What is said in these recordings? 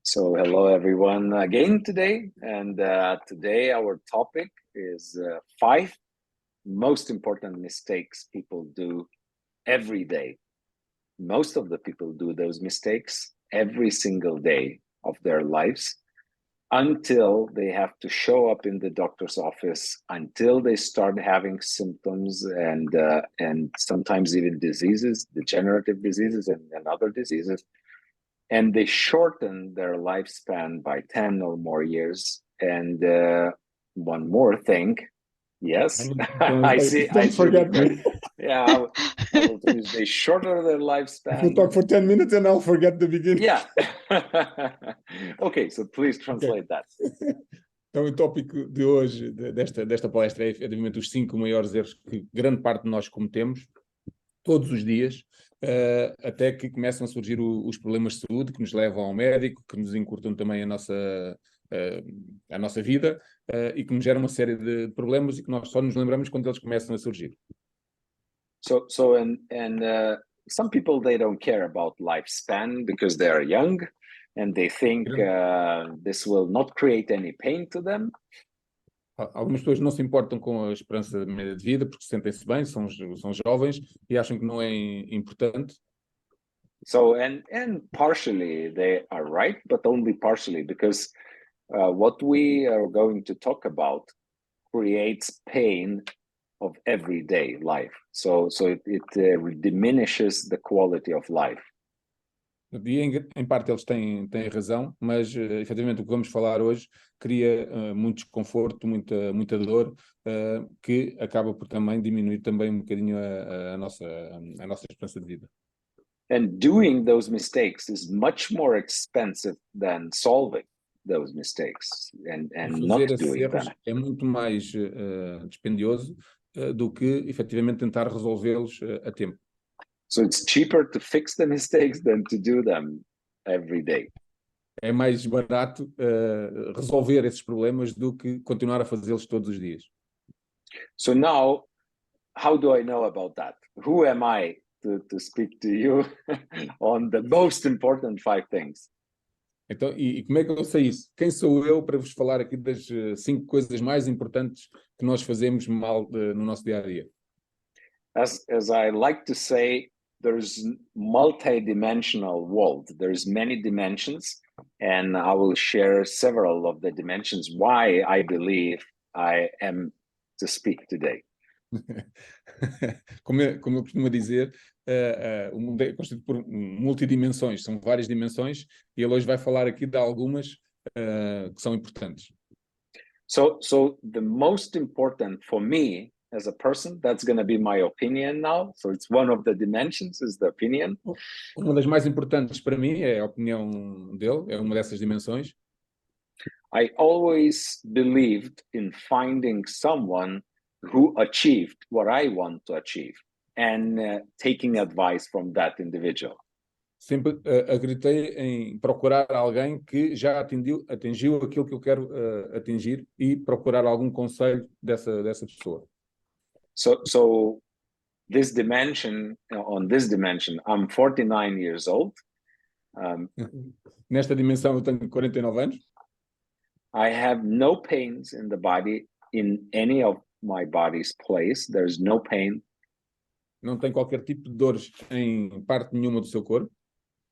So hello everyone again today, and today our topic is five most important mistakes people do every day. Most of the people do those mistakes every single day of their lives until they have to show up in the doctor's office, until they start having symptoms and sometimes even diseases, degenerative diseases and other diseases. And they shorten their lifespan by 10 or more years. And one more thing, yes, I see. Don't forget me. Yeah, I will tell you, they shorten their If lifespan. you talk for 10 minutes and I'll forget the beginning. Yeah. Okay, so please translate that. Então, o tópico de hoje, desta palestra, é efetivamente os 5 maiores erros que grande parte de nós cometemos todos os dias, até que começam a surgir os problemas de saúde que nos levam ao médico, que nos encurtam também a nossa vida e que nos geram uma série de problemas e que nós só nos lembramos quando eles começam a surgir. So some people, they don't care about lifespan because they are young and they think this will not create any pain to them. Algumas pessoas não se importam com a esperança média de vida porque sentem-se bem, são jovens e acham que não é importante. So and partially they are right, but only partially, because what we are going to talk about creates pain of everyday life. So it diminishes the quality of life. E em parte eles têm razão, mas efetivamente o que vamos falar hoje cria muito desconforto, muita dor, que acaba por também diminuir também um bocadinho a nossa esperança de vida. And doing those mistakes is much more expensive than solving those mistakes and not doing them. É muito mais dispendioso do que efetivamente tentar resolvê-los a tempo. So it's cheaper to fix the mistakes than to do them every day. É mais barato resolver esses problemas do que continuar a fazê-los todos os dias. So now, how do I know about that? Who am I to speak to you on the most important 5 things? Então, e como é que eu sei isso? Quem sou eu para vos falar aqui das 5 coisas mais importantes que nós fazemos mal no nosso dia-a-dia? As I like to say, there's multi-dimensional world. There's many dimensions, and I will share several of the dimensions why I believe I am to speak today. Como eu costumo dizer, o mundo é constituído por multidimensões, são várias dimensões, e ele hoje vai falar aqui de algumas que são importantes. So the most important for me as a person, that's going to be my opinion now. So it's one of the dimensions, is the opinion. Uma das mais importantes para mim é a opinião dele, é uma dessas dimensões. I always believed in finding someone who achieved what I want to achieve and taking advice from that individual. Sempre acreditei em procurar alguém que já atingiu aquilo que eu quero atingir e procurar algum conselho dessa pessoa. So this dimension, on this dimension, I'm 49 years old. Nesta dimensão eu tenho 49 anos. I have no pains in the body, in any of my body's place. There's no pain. Não tem qualquer tipo de dores em parte nenhuma do seu corpo.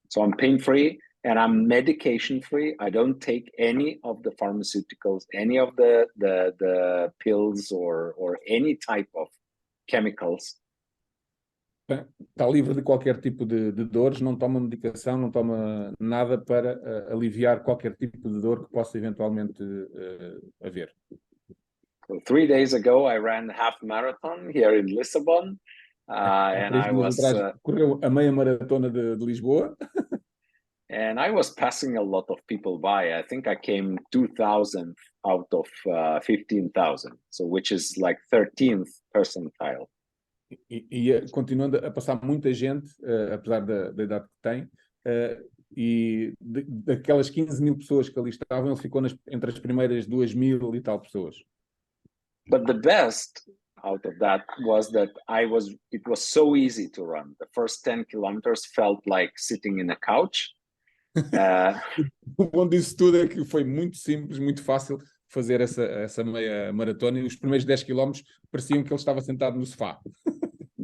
So I'm pain-free and I'm medication-free. I don't take any of the pharmaceuticals, any of the pills or any type of chemicals. Está livre de qualquer tipo de dores, não toma medicação, não toma nada para aliviar qualquer tipo de dor que possa eventualmente haver. So 3 days ago, I ran half marathon here in Lisbon. And I was correu a meia maratona de Lisboa. And I was passing a lot of people by. I think I came 2,000 out of 15,000, so which is like 13th percentile. E continuando a passar muita gente, apesar da idade que tem, e daquelas 15.000 pessoas que ali estavam, ele ficou entre as primeiras 2.000 e tal pessoas. But the best out of that was that it was so easy to run. The first 10 kilometers felt like sitting in a couch. Uh, O bom disso tudo é que foi muito simples, muito fácil fazer essa meia maratona e os primeiros 10 quilómetros pareciam que ele estava sentado no sofá.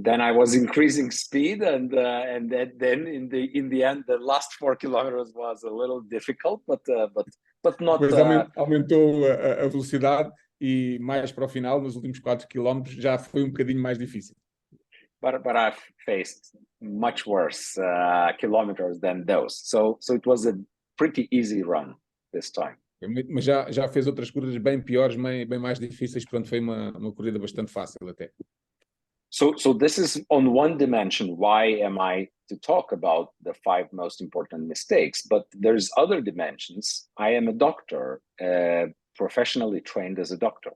then I was increasing speed, and then in the end, the last 4 kilometers was a little difficult, but not. Depois aumentou a velocidade e mais para o final, nos últimos 4 quilómetros, já foi um bocadinho mais difícil. But I've faced much worse kilometers than those, so it was a pretty easy run this time. Mas já fez outras corridas bem piores, bem mais difíceis, portanto foi uma corrida bastante fácil até. So this is on one dimension. Why am I to talk about the 5 most important mistakes? But there's other dimensions. I am a doctor, professionally trained as a doctor.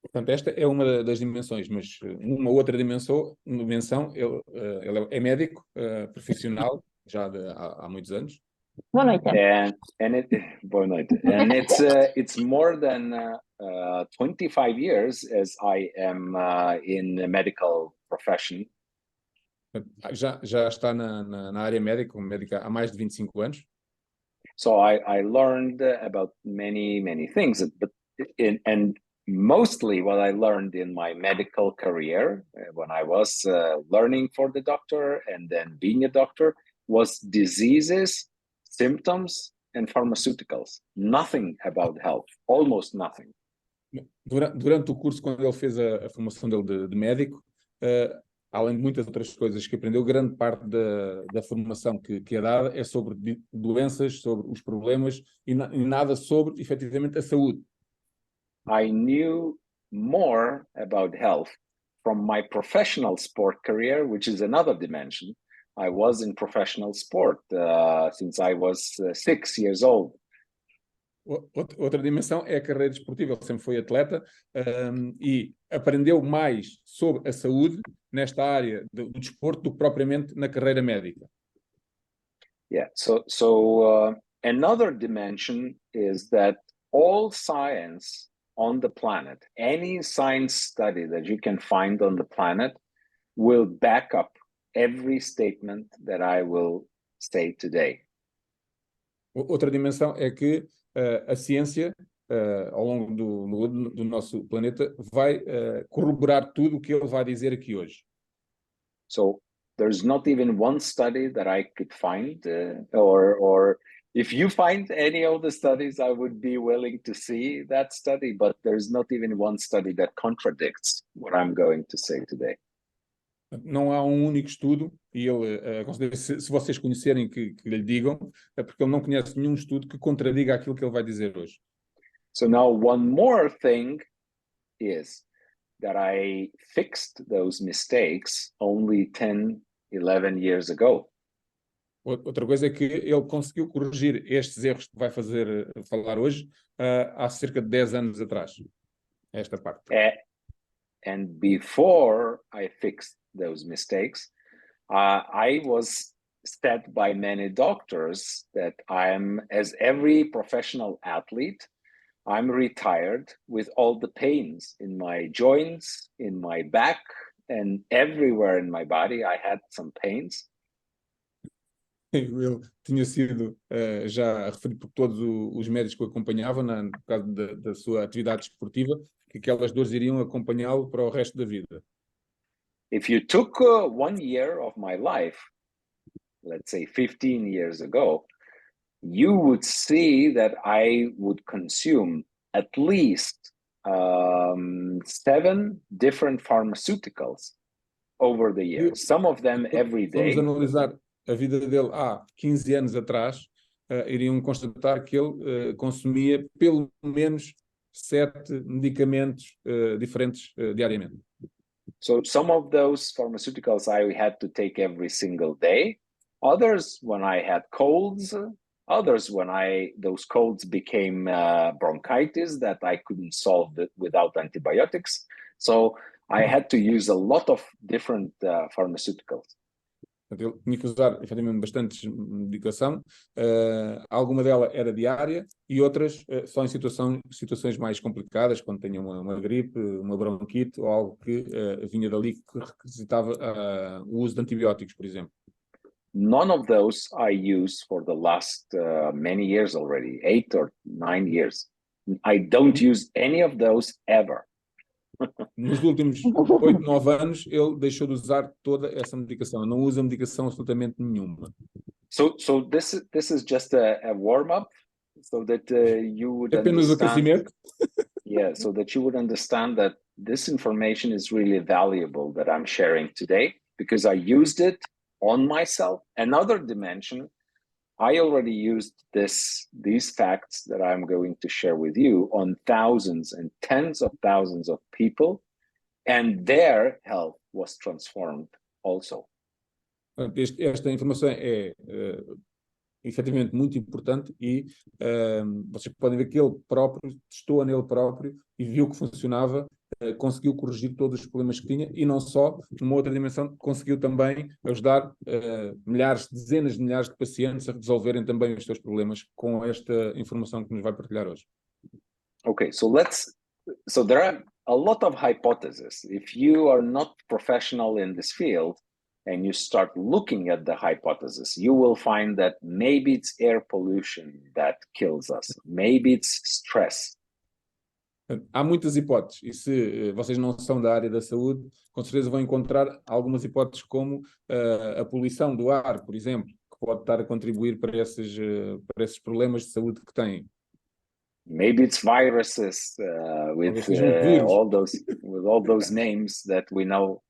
Portanto, esta é uma das dimensões, mas uma outra dimensão, ele é médico profissional, já há muitos anos. Boa noite. Boa noite. And it's more than 25 years as I am in the medical profession. Já está na área médica há mais de 25 anos. So I learned about many things, and mostly what I learned in my medical career when I was learning for the doctor and then being a doctor was diseases, symptoms, and pharmaceuticals. Nothing about health, almost nothing. Durante o curso, quando ele fez a formação dele de médico, além de muitas outras coisas que aprendeu, grande parte da formação que é dada é sobre doenças, sobre os problemas e nada sobre, efetivamente, a saúde. I knew more about health from my professional sport career, which is another dimension. I was in professional sport since I was 6 years old. Outra dimensão é a carreira desportiva. Ele sempre foi atleta e aprendeu mais sobre a saúde nesta área do desporto do que propriamente na carreira médica. Yeah, so another dimension is that all science on the planet, any science study that you can find on the planet will back up every statement that I will say today. Outra dimensão é que a ciência, ao longo do nosso planeta, vai corroborar tudo o que ele vai dizer aqui hoje. So there's not even one study that I could find, or if you find any of the studies, I would be willing to see that study, but there's not even one study that contradicts what I'm going to say today. Não há um único estudo, e ele, se vocês conhecerem, que lhe digam, é porque ele não conhece nenhum estudo que contradiga aquilo que ele vai dizer hoje. So now one more thing is that I fixed those mistakes only 10, 11 years ago. Outra coisa é que ele conseguiu corrigir estes erros que vai falar hoje há cerca de 10 anos atrás. Esta parte. And before I fixed those mistakes, I was said by many doctors that as every professional athlete, I'm retired with all the pains in my joints, in my back, and everywhere in my body. I had some pains. Ele tinha sido já referido por todos os médicos que o acompanhavam, no caso da sua atividade esportiva, que aquelas dores iriam acompanhá-lo para o resto da vida. If you took 1 year of my life, let's say 15 years ago, you would see that I would consume at least 7 different pharmaceuticals over the years, some of them every day. Vamos analisar a vida dele há 15 anos atrás, iriam constatar que ele consumia pelo menos 7 medicamentos diferentes diariamente. So some of those pharmaceuticals I had to take every single day. Others when I had colds. Others when those colds became bronchitis that I couldn't solve without antibiotics. So I had to use a lot of different pharmaceuticals. Ele tinha que usar, efetivamente, bastante medicação. Alguma dela era diária e outras só em situações mais complicadas, quando tinha uma gripe, uma bronquite ou algo que vinha dali que requisitava o uso de antibióticos, por exemplo. None of those I use for the last many years already, 8 or 9 years. I don't use any of those ever. Nos últimos 8, 9 anos, ele deixou de usar toda essa medicação. Não usa medicação absolutamente nenhuma. So this is just a warm-up, so that you would Apenas o understand. aquecimento. Yeah, so that you would understand that this information is really valuable that I'm sharing today, because I used it on myself. Another dimension, I already used these facts that I'm going to share with you on thousands and tens of thousands of people, and their health was transformed also. Esta informação é efetivamente muito importante e vocês podem ver que ele próprio testou nele próprio e viu que funcionava, conseguiu corrigir todos os problemas que tinha e não só, numa outra dimensão, conseguiu também ajudar milhares, dezenas de milhares de pacientes a resolverem também os seus problemas com esta informação que nos vai partilhar hoje. Okay, so there are a lot of hypotheses. If you are not professional in this field and you start looking at the hypothesis, you will find that maybe it's air pollution that kills us. Maybe it's stress. Há muitas hipóteses, e se vocês não são da área da saúde, com certeza vão encontrar algumas hipóteses como a poluição do ar, por exemplo, que pode estar a contribuir para esses problemas de saúde que têm. Maybe it's viruses with all those names that we know.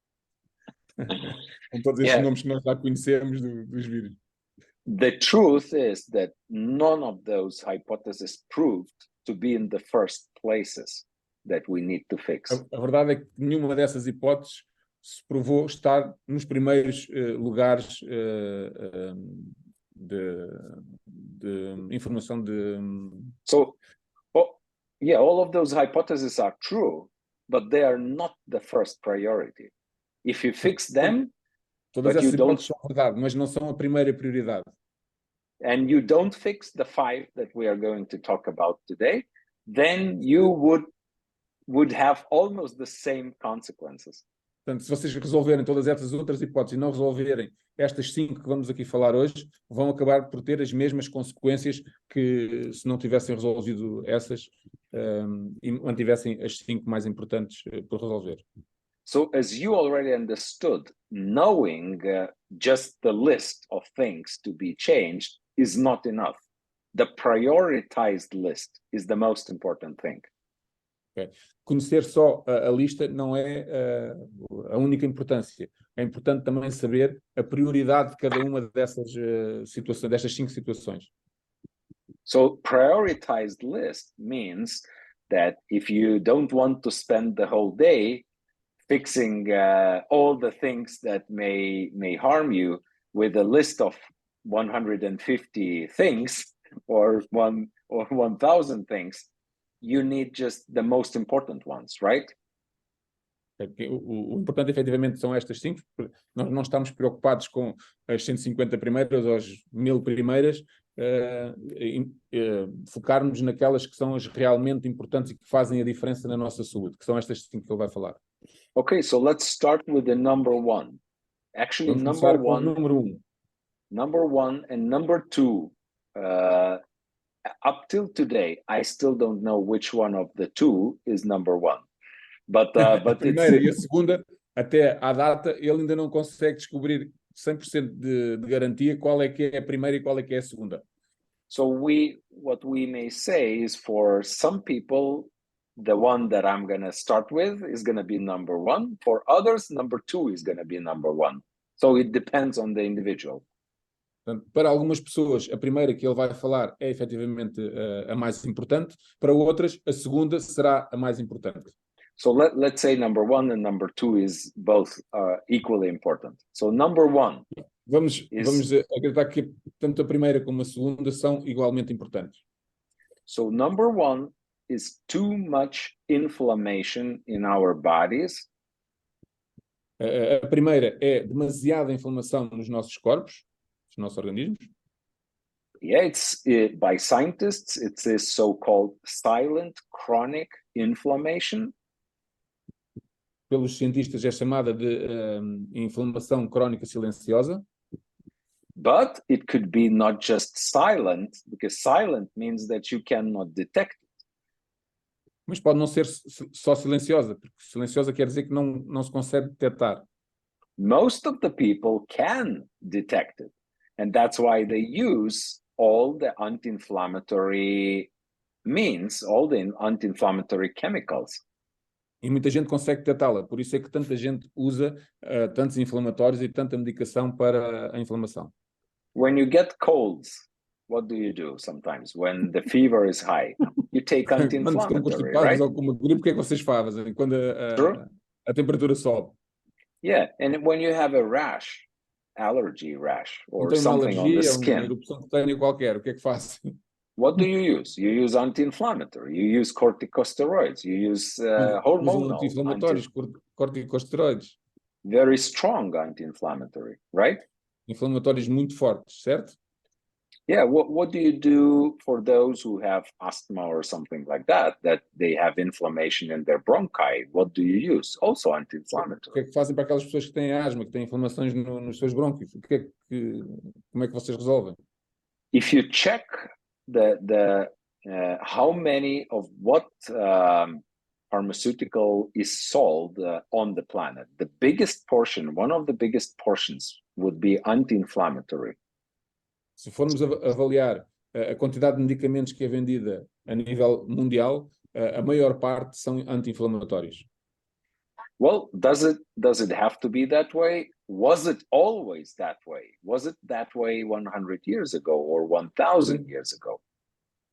Com todos estes nomes que nós já conhecemos dos vírus. The truth is that none of those hypotheses proved to be in the first places that we need to fix. A verdade é que nenhuma dessas hipóteses se provou estar nos primeiros lugares de informação de... So, all of those hypotheses are true, but they are not the first priority. If you fix them, todas essas hipóteses são verdade, mas não são a primeira prioridade. And you don't fix the 5 that we are going to talk about today, then you would have almost the same consequences. Portanto, se vocês resolverem todas essas outras hipóteses e não resolverem estas 5 que vamos aqui falar hoje, vão acabar por ter as mesmas consequências que se não tivessem resolvido essas e mantivessem as 5 mais importantes por resolver. So, as you already understood, knowing just the list of things to be changed is not enough. The prioritized list is the most important thing. Okay. Conhecer só a lista não é a única importância. É importante também saber a prioridade de cada uma dessas situações, destas 5 situações. So, prioritized list means that if you don't want to spend the whole day fixing all the things that may harm you with a list of 150 things or 1,000 things, you need just the most important ones, right? O importante efetivamente são estas 5. Nós não estamos preocupados com as 150 primeiras ou as 1000 primeiras, focarmos naquelas que são as realmente importantes e que fazem a diferença na nossa saúde, que são estas 5 que ele vai falar. Okay, so let's start with the number 1. Actually, Vamos number começar com o número 1. Number 1 and number 2, up till today, I still don't know which one of the 2 is number 1. But a primeira e a segunda, até à data, ele ainda não consegue descobrir 100% de garantia qual é que é a primeira e qual é que é a segunda. So what we may say is, for some people, the one that I'm going to start with is going to be number 1. For others, number 2 is going to be number 1. So it depends on the individual. Portanto, para algumas pessoas, a primeira que ele vai falar é efetivamente a mais importante. Para outras, a segunda será a mais importante. So let's say number 1 and number 2 is both equally important. So number 1. Vamos acreditar que tanto a primeira como a segunda são igualmente importantes. So number 1 is too much inflammation in our bodies. A primeira é demasiada inflamação nos nossos corpos, nos nossos organismos. Yeah, by scientists, it's this so-called silent chronic inflammation. Pelos cientistas é chamada de inflamação crónica silenciosa. But it could be not just silent, because silent means that you cannot detect it. Mas pode não ser só silenciosa, porque silenciosa quer dizer que não se consegue detectar. Most of the people can detect it. And that's why they use all the anti-inflammatory means, all the anti-inflammatory chemicals. E muita gente consegue detectá-la, por isso é que tanta gente usa tantos inflamatórios e tanta medicação para a inflamação. When you get colds, what do you do sometimes? When the fever is high, you take Quando estão anti-inflammatory, constipados right? ou com uma gripe, o que é que vocês fazem quando a temperatura sobe? Yeah, and when you have a rash, allergy rash, Não or tem uma something on the alergia, uma skin, erupção cutânea qualquer, o que é que fazem? what do you use? You use anti-inflammatory, you use corticosteroids, you use Usam hormonal, anti-inflamatórios, corticosteroides, very strong anti-inflammatory, right? inflamatórios muito fortes, certo? Yeah, what do you do for those who have asthma or something like that they have inflammation in their bronchi? What do you use? Also O que anti-inflammatory. é que fazem para aquelas pessoas que têm asma, que têm inflamações nos seus brônquios? Como é que vocês resolvem? If you check how many of what pharmaceutical is sold on the planet, the biggest portion, one of the biggest portions would be anti-inflammatory. Se formos avaliar a quantidade de medicamentos que é vendida a nível mundial, a maior parte são anti-inflamatórios. Well, does it have to be that way? Was it always that way? Was it that way 100 years ago or 1,000 years ago?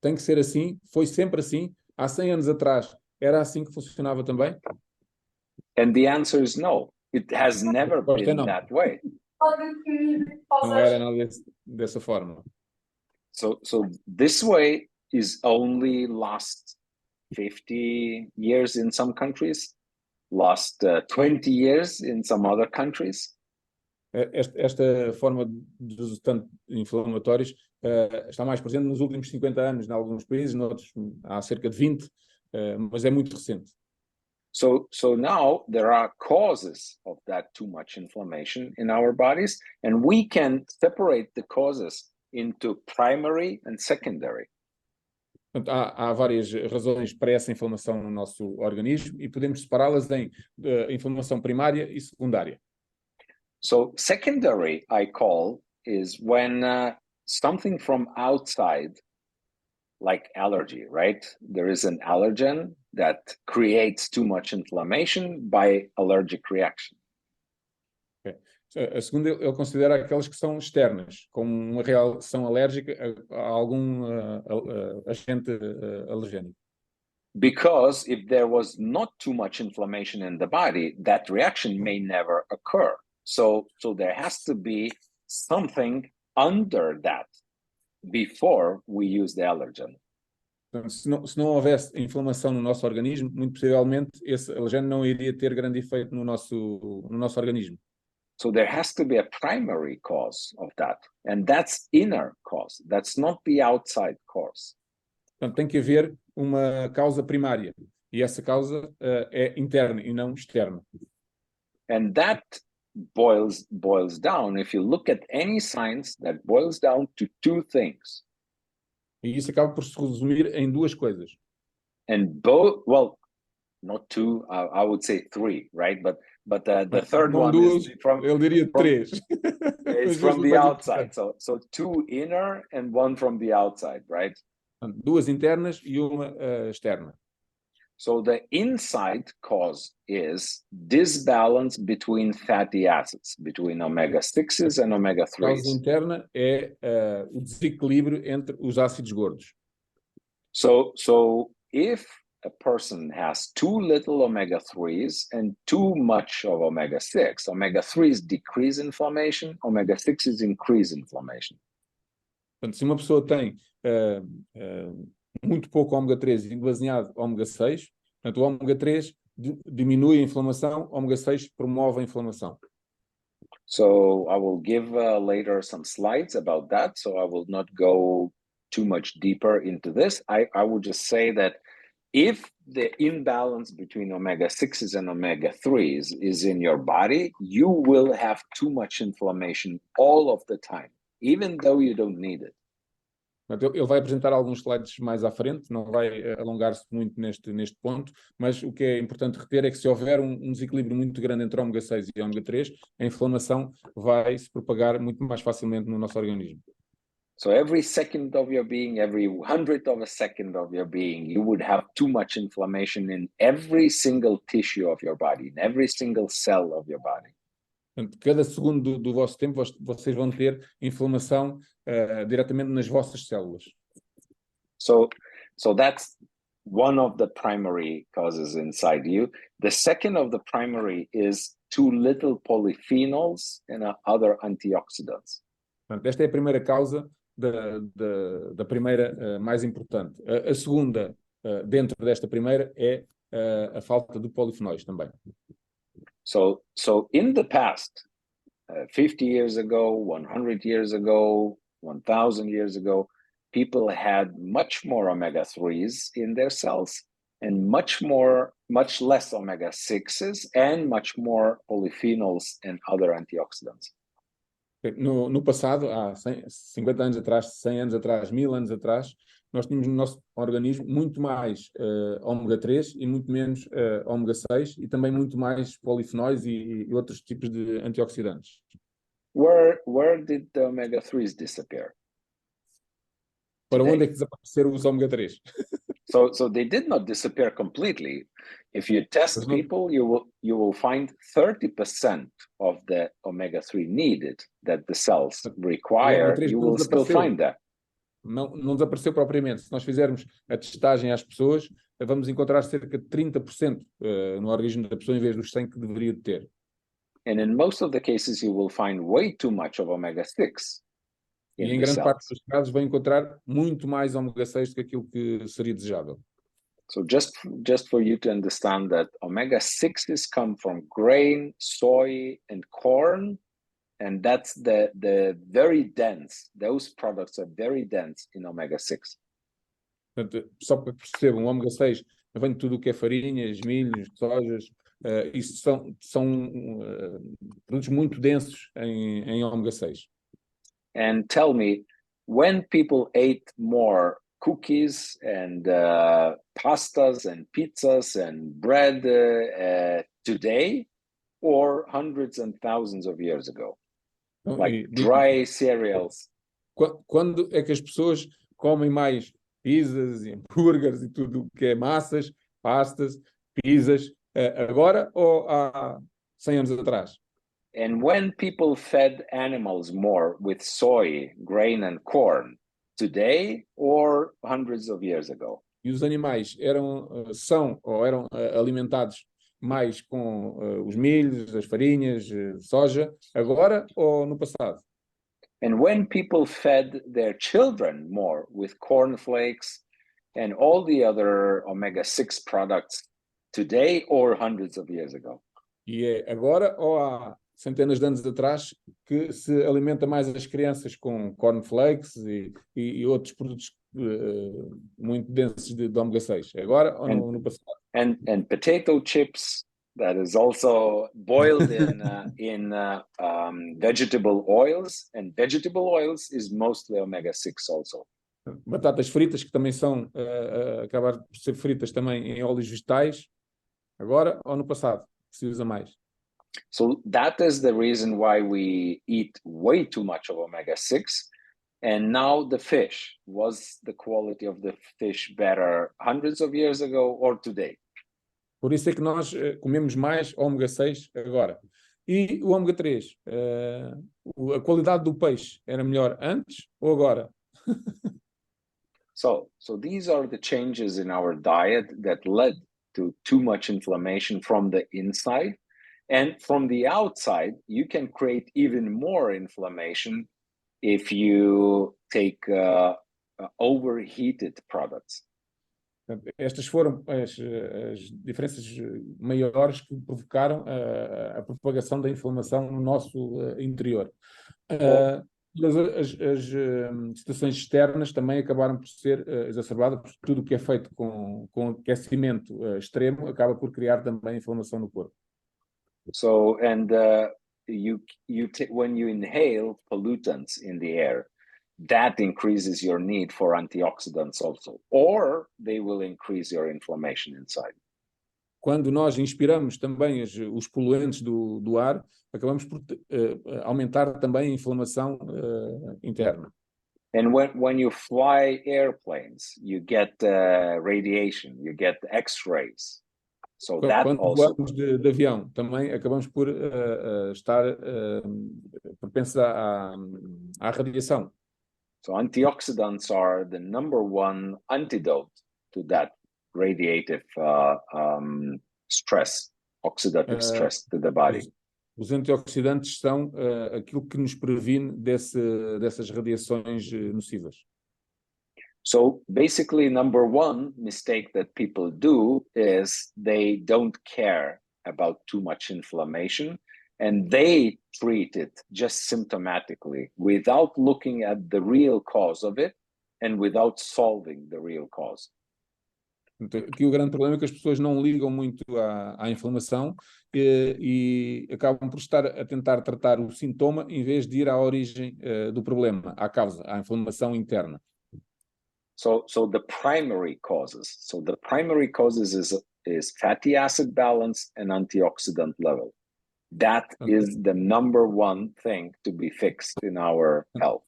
Tem que ser assim, foi sempre assim. Há 100 anos atrás era assim que funcionava também? And the answer is no. It has never been that way. Não era nada dessa forma. So this way is only last 50 years in some countries, last 20 years in some other countries. Esta forma de uso tanto inflamatórios está mais presente nos últimos 50 anos, em alguns países, noutros há cerca de 20, mas é muito recente. So now there are causes of that too much inflammation in our bodies, and we can separate the causes into primary and secondary. Portanto, há várias razões para essa inflamação no nosso organismo e podemos separá-las em inflamação primária e secundária. So secondary, I call, is when something from outside, like allergy, right? There is an allergen that creates too much inflammation by allergic reaction. Okay. A segunda, ele considera aquelas que são externas, como uma reação alérgica a algum agente alergénico. Because if there was not too much inflammation in the body, that reaction may never occur. So there has to be something under that before we use the allergen. Portanto, se não houvesse inflamação no nosso organismo, muito possivelmente esse alergeno não iria ter grande efeito no nosso organismo. So there has to be a primary cause of that, and that's inner cause. That's not the outside cause. Portanto, tem que haver uma causa primária, e essa causa é interna e não externa. And that boils down, if you look at any science, that boils down to two things. E isso acaba por se resumir em duas coisas. And both, well, not two, I would say three, right? But the third one duas, is from, ele diria três. It's from the outside. So two inner and one from the outside, right? Duas internas e uma externa. So the inside cause is disbalance between fatty acids, between omega-6s and omega-3s. A causa interna é o desequilíbrio entre os ácidos gordos. So if a person has too little omega-3s and too much of omega-6, omega-3s decrease inflammation, omega-6s increase inflammation. Portanto, se uma pessoa tem muito pouco ômega 3 e demasiado ômega 6, portanto, o ômega 3 diminui a inflamação, o ômega 6 promove a inflamação. So I will give later some slides about that, so I will not go too much deeper into this. I would just say that if the imbalance between omega-6s and omega-3s is in your body, you will have too much inflammation all of the time. even though you don't need it. Portanto, ele vai apresentar alguns slides mais à frente, não vai alongar-se muito neste ponto, mas o que é importante reter é que se houver um desequilíbrio muito grande entre ômega 6 e ômega 3, a inflamação vai se propagar muito mais facilmente no nosso organismo. So every second of your being, every 100th of a second of your being, you would have too much inflammation in every single tissue of your body, in every single cell of your body. Portanto, cada segundo do vosso tempo, vocês vão ter inflamação diretamente nas vossas células. So that's one of the primary causes inside you. The second of the primary is too little polyphenols and other antioxidants. Portanto, esta é a primeira causa da primeira mais importante. A segunda, dentro desta primeira, é a falta de polifenóis também. So in the past, 50 years ago, 100 years ago, 1,000 years ago, people had much more omega-3s in their cells and much less omega-6s and much more polyphenols and other antioxidants. No passado, há 50 anos atrás, 100 anos atrás, 1000 anos atrás, nós tínhamos no nosso organismo muito mais ômega 3 e muito menos ômega 6 e também muito mais polifenóis e outros tipos de antioxidantes. Where did the omega 3s disappear? Para Today. onde é que desapareceram os ômega 3? So they did not disappear completely. If you test people, you will find 30% of the omega 3 needed that the cells require. You will still find that. Não desapareceu propriamente. Se nós fizermos a testagem às pessoas, vamos encontrar cerca de 30% no organismo da pessoa em vez dos 100 que deveria ter. And in most of the cases, you will find way too much of omega 6. E em grande parte dos casos vai encontrar muito mais ômega 6 do que aquilo que seria desejável. So just for you to understand that omega 6s come from grain, soy, and corn, and that's the very dense. Those products are very dense in omega 6. Portanto, só para que percebam, o ômega 6 vem de tudo o que é farinhas, milhos, sojas. Isso são produtos muito densos em ômega 6. And tell me, when people ate more cookies and pastas and pizzas and bread today or hundreds and thousands of years ago? Like dry cereals. Quando é que as pessoas comem mais pizzas e hambúrgueres e tudo o que é massas, pastas, pizzas, agora ou há 100 anos atrás? And when people fed animals more with soy, grain and corn, today or hundreds of years ago? E os animais eram alimentados mais com os milhos, as farinhas, soja, agora ou no passado? And when people fed their children more with cornflakes and all the other omega-6 products, today or hundreds of years ago? E é agora ou há centenas de anos atrás que se alimenta mais as crianças com cornflakes e outros produtos muito densos de ômega 6? Agora ou no passado? And potato chips, that is also boiled in vegetable oils, and vegetable oils is mostly omega 6 also. Batatas fritas, que também são acabar por ser fritas também em óleos vegetais, agora ou no passado, que se usa mais? So that is the reason why we eat way too much of omega 6. And now the fish, was the quality of the fish better hundreds of years ago or today? Por isso é que nós comemos mais ômega 6 agora. E o ômega 3, a qualidade do peixe era melhor antes ou agora? So these are the changes in our diet that led to too much inflammation from the inside. And from the outside, you can create even more inflammation if you take overheated products. Estas foram as diferenças maiores que provocaram a propagação da inflamação no nosso interior. As situações externas também acabaram por ser exacerbadas, porque tudo o que é feito com aquecimento extremo acaba por criar também inflamação no corpo. So, and when you inhale pollutants in the air, that increases your need for antioxidants also, or they will increase your inflammation inside. Quando nós inspiramos também os poluentes do ar, acabamos por aumentar também a inflamação interna. And when you fly airplanes, you get radiation, you get X-rays. So that Quando also voamos de avião, também acabamos por estar propensos à radiação. So antioxidants are the number one antidote to that radiative stress, oxidative stress to the body. Os antioxidantes são aquilo que nos previne dessas radiações nocivas. So basically, number one mistake that people do is they don't care about too much inflammation, and they treat it just symptomatically without looking at the real cause of it and without solving the real cause. Aqui o grande problema é que as pessoas não ligam muito à inflamação e acabam por estar a tentar tratar o sintoma em vez de ir à origem do problema, à causa, à inflamação interna. So the primary causes is fatty acid balance and antioxidant level. That is the number one thing to be fixed in our health.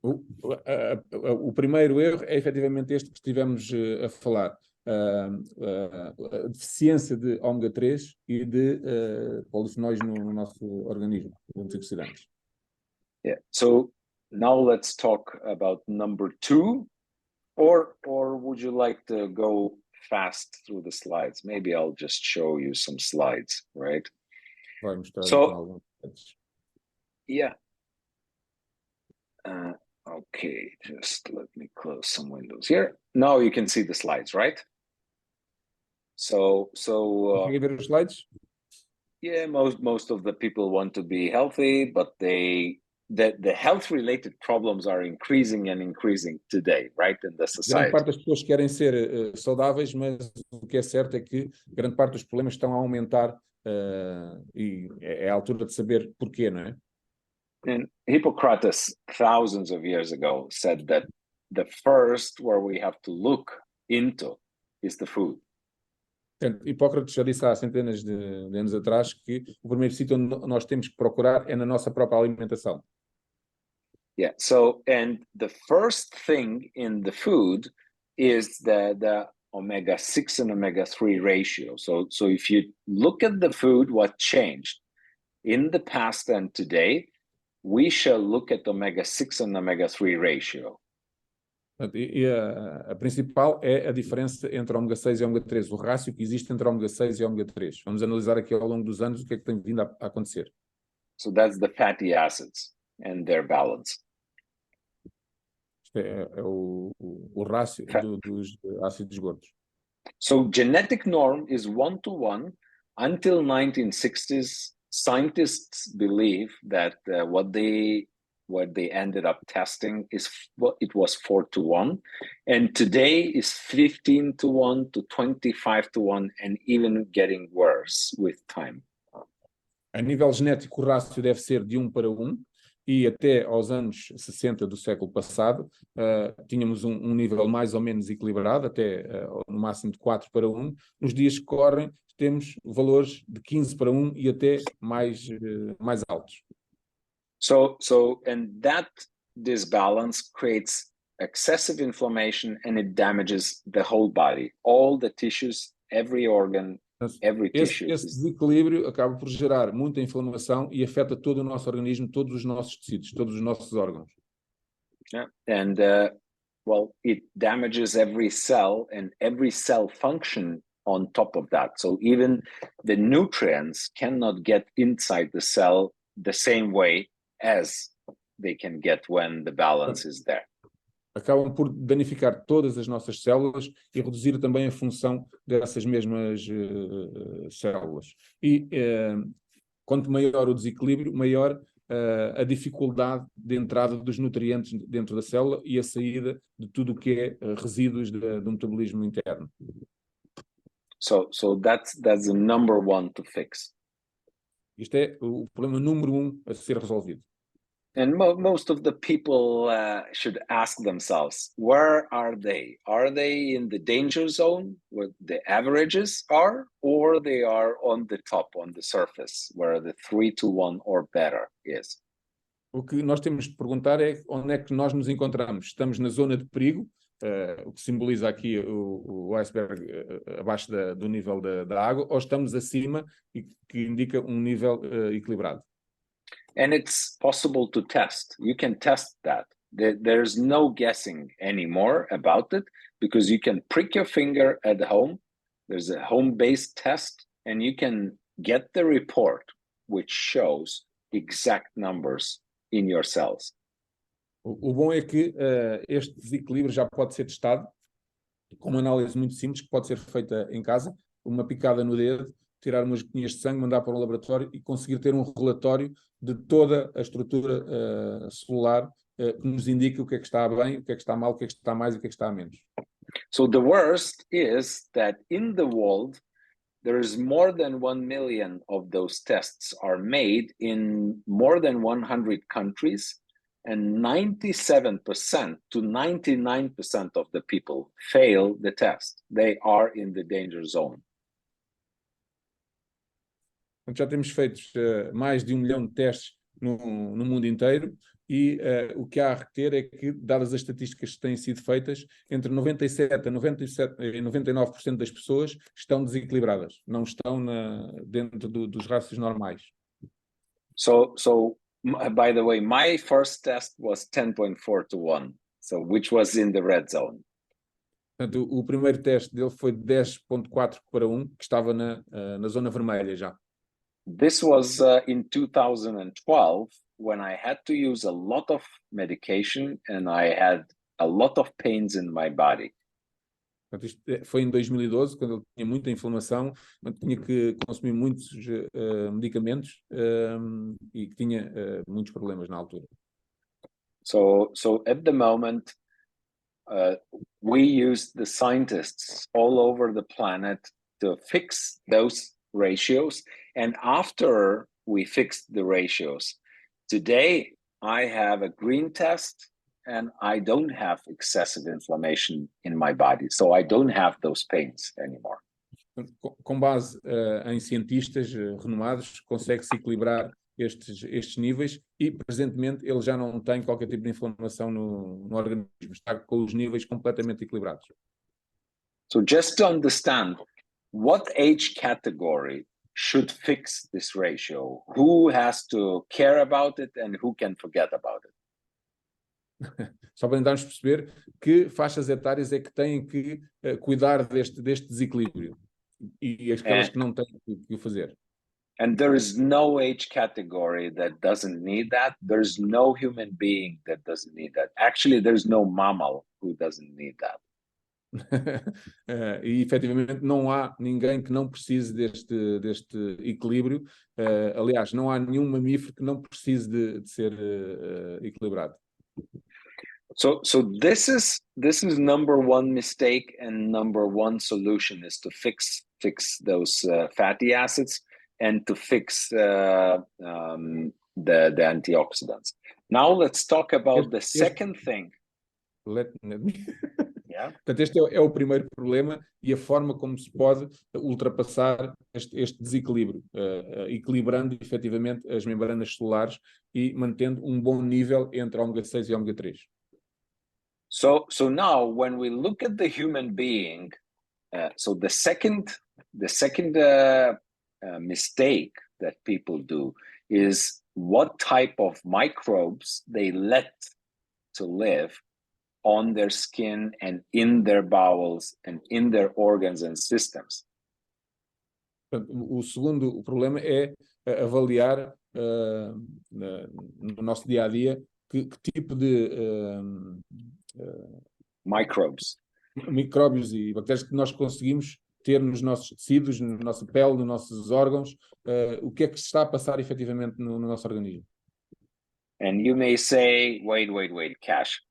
O primeiro erro é efetivamente este que estivemos a falar, a deficiência de ômega 3 e de polifenóis no nosso organismo, antioxidantes. Yeah. So now let's talk about number two, or would you like to go fast through the slides? Maybe I'll just show you some slides, right? Vai mostrar So, yeah. Okay, just let me close some windows here. Now you can see the slides, right? So Conseguem ver os slides? yeah, most of the people want to be healthy, but the health related problems are increasing and increasing today, right, in the society. Grande parte das pessoas querem ser saudáveis, mas o que é certo é que grande parte dos problemas estão a aumentar e é a altura de saber porquê, não é? And Hippocrates, thousands of years ago, said that the first where we have to look into is the food. Hipócrates já disse há centenas de anos atrás que o primeiro sítio onde nós temos que procurar é na nossa própria alimentação. Yeah. So, and the first thing in the food is the omega-6 and omega-3 ratio. So if you look at the food, what changed in the past and today, we shall look at omega-6 and omega-3 ratio. E a principal é a diferença entre ômega 6 e ômega 3, o rácio que existe entre ômega 6 e ômega 3. Vamos analisar aqui ao longo dos anos o que é que tem vindo a acontecer. So that's the fatty acids and their balance. Isto é o rácio dos ácidos gordos. So genetic norm is 1-to-1 until 1960s. Scientists believe that what they ended up testing is it was 4-to-1, and today is 15-to-1 to 25-to-1, and even getting worse with time. A nível genético, o rácio deve ser de 1-para-1, e até aos anos 60 do século passado tínhamos um nível mais ou menos equilibrado, até no máximo de 4-para-1. Nos dias que correm temos valores de 15-para-1 e até mais altos. And that disbalance creates excessive inflammation and it damages the whole body, all the tissues, every organ, every tissue. Esse desequilíbrio acaba por gerar muita inflamação e afeta todo o nosso organismo, todos os nossos tecidos, todos os nossos órgãos. Yeah. And it damages every cell and every cell function on top of that. So even the nutrients cannot get inside the cell the same way as they can get when the balance is there. Acabam por danificar todas as nossas células e reduzir também a função dessas mesmas células. E quanto maior o desequilíbrio, maior a dificuldade de entrada dos nutrientes dentro da célula e a saída de tudo o que é resíduos do metabolismo interno. So that's the number one to fix. Isto é o problema número 1 a ser resolvido. And most of the people should ask themselves, where are they? Are they in the danger zone where the averages are, or they are on the top, on the surface, where the 3-1 or better is? O que nós temos de perguntar é onde é que nós nos encontramos. Estamos na zona de perigo, o que simboliza aqui o iceberg abaixo do nível da água, ou estamos acima, e que indica um nível equilibrado. And it's possible to test. You can test that. There's no guessing anymore about it, because you can prick your finger at home. There's a home-based test, and you can get the report, which shows exact numbers in your cells. O bom é que este desequilíbrio já pode ser testado com uma análise muito simples que pode ser feita em casa, uma picada no dedo, tirar umas gotinhas de sangue, mandar para o laboratório e conseguir ter um relatório de toda a estrutura celular que nos indique o que é que está bem, o que é que está mal, o que é que está mais e o que é que está a menos. So the worst is that in the world, there is more than 1 million of those tests are made in more than 100 countries, and 97% to 99% of the people fail the test. They are in the danger zone. Já temos feito mais de 1 milhão de testes no mundo inteiro e o que há a reter é que, dadas as estatísticas que têm sido feitas, entre 97% e 99% das pessoas estão desequilibradas, não estão dentro dos rácios normais. So, by the way, my first test was 10.4-1, so which was in the red zone. Portanto, o primeiro teste dele foi 10.4 para 1, que estava na zona vermelha já. This was in 2012, when I had to use a lot of medication and I had a lot of pains in my body. Portanto, isto foi em 2012, quando ele tinha muita inflamação, tinha que consumir muitos medicamentos e que tinha muitos problemas na altura. So at the moment, we use the scientists all over the planet to fix those ratios. And after we fixed the ratios, today I have a green test and I don't have excessive inflammation in my body. So I don't have those pains anymore. Com base em cientistas renomados, consegue-se equilibrar estes níveis e, presentemente, ele já não tem qualquer tipo de inflamação no organismo. Está com os níveis completamente equilibrados. So just to understand, what age category should fix this ratio? Who has to care about it and who can forget about it? Só para tentarmos perceber que faixas etárias é que têm que cuidar deste desequilíbrio e aquelas que não têm que o fazer. And there is no age category that doesn't need that. There's no human being that doesn't need that. Actually, there's no mammal who doesn't need that. E efetivamente não há ninguém que não precise deste equilíbrio. Aliás, não há nenhum mamífero que não precise de ser equilibrado. So this is number one mistake, and number one solution is to fix those fatty acids and to fix the antioxidants. Now let's talk about the second thing. Yeah. Portanto, este é o primeiro problema e a forma como se pode ultrapassar este desequilíbrio, equilibrando efetivamente as membranas celulares e mantendo um bom nível entre ômega 6 e ômega 3. So now when we look at the human being, so the second mistake that people do is what type of microbes they let to live on their skin and in their bowels and in their organs and systems. Portanto, o segundo problema é avaliar no nosso dia a dia que tipo de micróbios e bactérias que nós conseguimos ter nos nossos tecidos, na nossa pele, nos nossos órgãos, o que é que se está a passar efetivamente no nosso organismo. And you may say, wait, Kesh,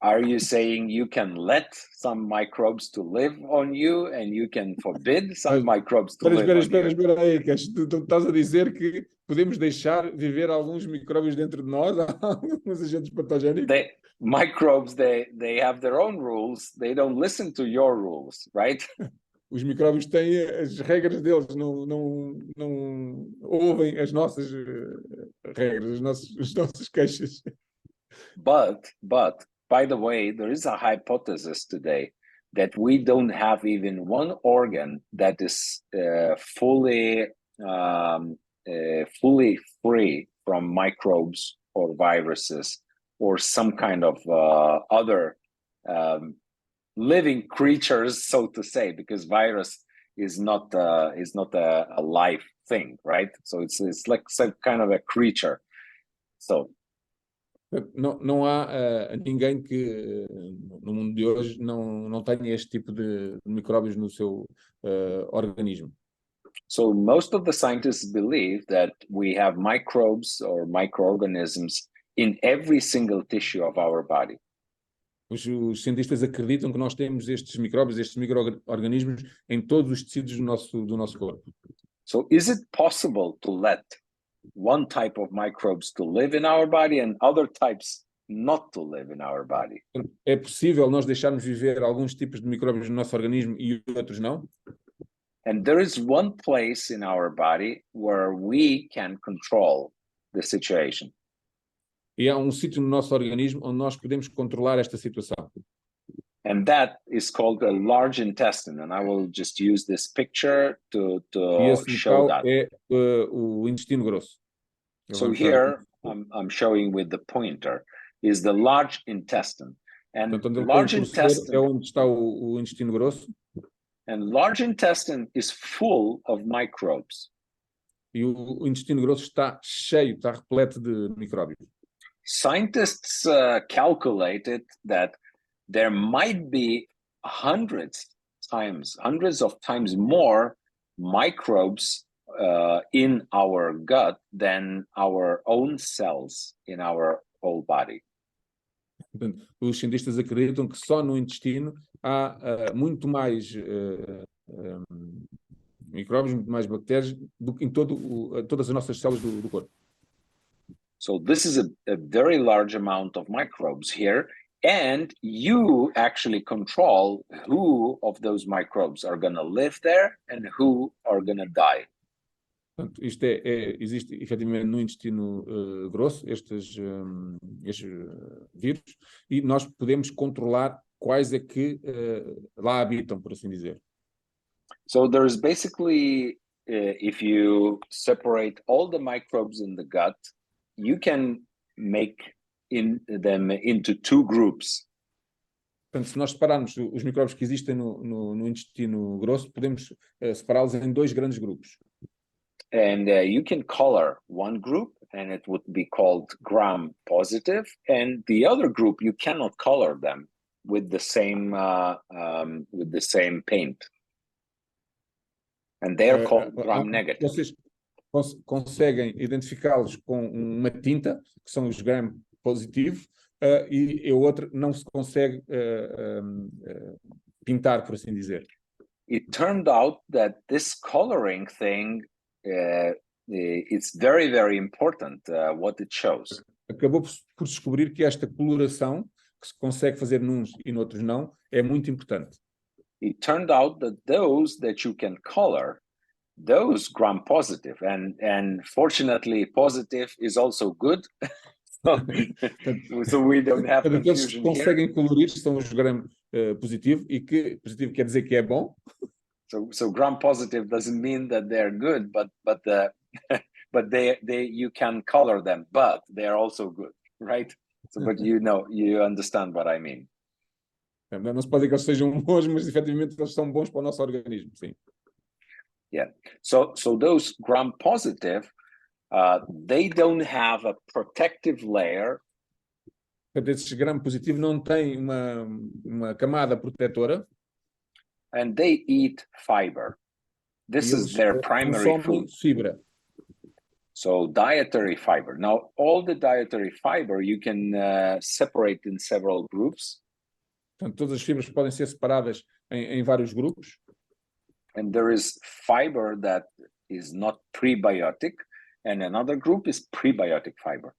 are you saying you can let some microbes to live on you and you can forbid some microbes to live on you? Espera aí, Kesh, tu estás a dizer que podemos deixar viver alguns micróbios dentro de nós, alguns agentes patogénicos? Microbes, they have their own rules. They don't listen to your rules, right? Os micróbios têm as regras deles, não ouvem as nossas regras, as nossas queixas. But, by the way, there is a hypothesis today that we don't have even one organ that is fully free from microbes or viruses or some kind of other living creatures, so to say, because virus is not a live thing, right? So it's like some kind of a creature. So não há ninguém que no mundo de hoje não tenha este tipo de micróbios no seu organismo. So most of the scientists believe that we have microbes or microorganisms in every single tissue of our body. Os cientistas acreditam que nós temos estes micróbios, estes micro-organismos em todos os tecidos do nosso corpo. So is it possible to let one type of microbes to live in our body and other types not to live in our body? É possível nós deixarmos viver alguns tipos de micróbios no nosso organismo e outros não? And there is one place in our body where we can control the situation. E há sítio no nosso organismo onde nós podemos controlar esta situação. And that is called the large intestine. And I will just use this picture to show that. É o intestino grosso. So here I'm showing with the pointer is the large intestine. And Portanto, large intestine é onde está o intestino grosso. And large intestine is full of microbes. E o intestino grosso está cheio, está repleto de micróbios. Scientists calculated that there might be hundreds of times more microbes in our gut than our own cells in our whole body. Portanto, os cientistas acreditam que só no intestino há muito mais micróbios, muito mais bactérias do que em todas as nossas células do corpo. So this is a very large amount of microbes here, and you actually control who of those microbes are going to live there and who are going to die. Portanto, isto existe efetivamente no intestino grosso, estes vírus, e nós podemos controlar quais é que lá habitam, por assim dizer. So there's basically, if you separate all the microbes in the gut, you can make them into two groups. Portanto, se nós separarmos os micróbios que existem no intestino grosso, podemos separá-los em dois grandes grupos. And you can color one group and it would be called gram positive, and the other group you cannot color them with the same paint, and they are called gram negative. Vocês conseguem identificá-los com uma tinta, que são os gram positivo, e a outra não se consegue pintar, por assim dizer. It turned out that this coloring thing it's very, very important what it shows. Acabou por descobrir que esta coloração, que se consegue fazer nuns e noutros não, é muito importante. It turned out that those that you can color, those gram positive, and fortunately positive is also good. So we don't have confusion que conseguem colorir são os gram positivo, e que positivo quer dizer que é bom. So gram positive doesn't mean that they're good, but you can color them, but they are also good, right? So, but you understand what I mean. Não se pode dizer que eles sejam bons, mas efetivamente eles são bons para o nosso organismo, sim. Yeah. So those gram positive, they don't have a protective layer. Portanto, esses gram positivos não têm uma camada protetora. And they eat fiber. This is their primary food. Fibra. So dietary fiber. Now, all the dietary fiber you can separate in several groups. Portanto, todas as fibras podem ser separadas em vários grupos. And there is fiber that is not prebiotic, and another group is prebiotic fiber.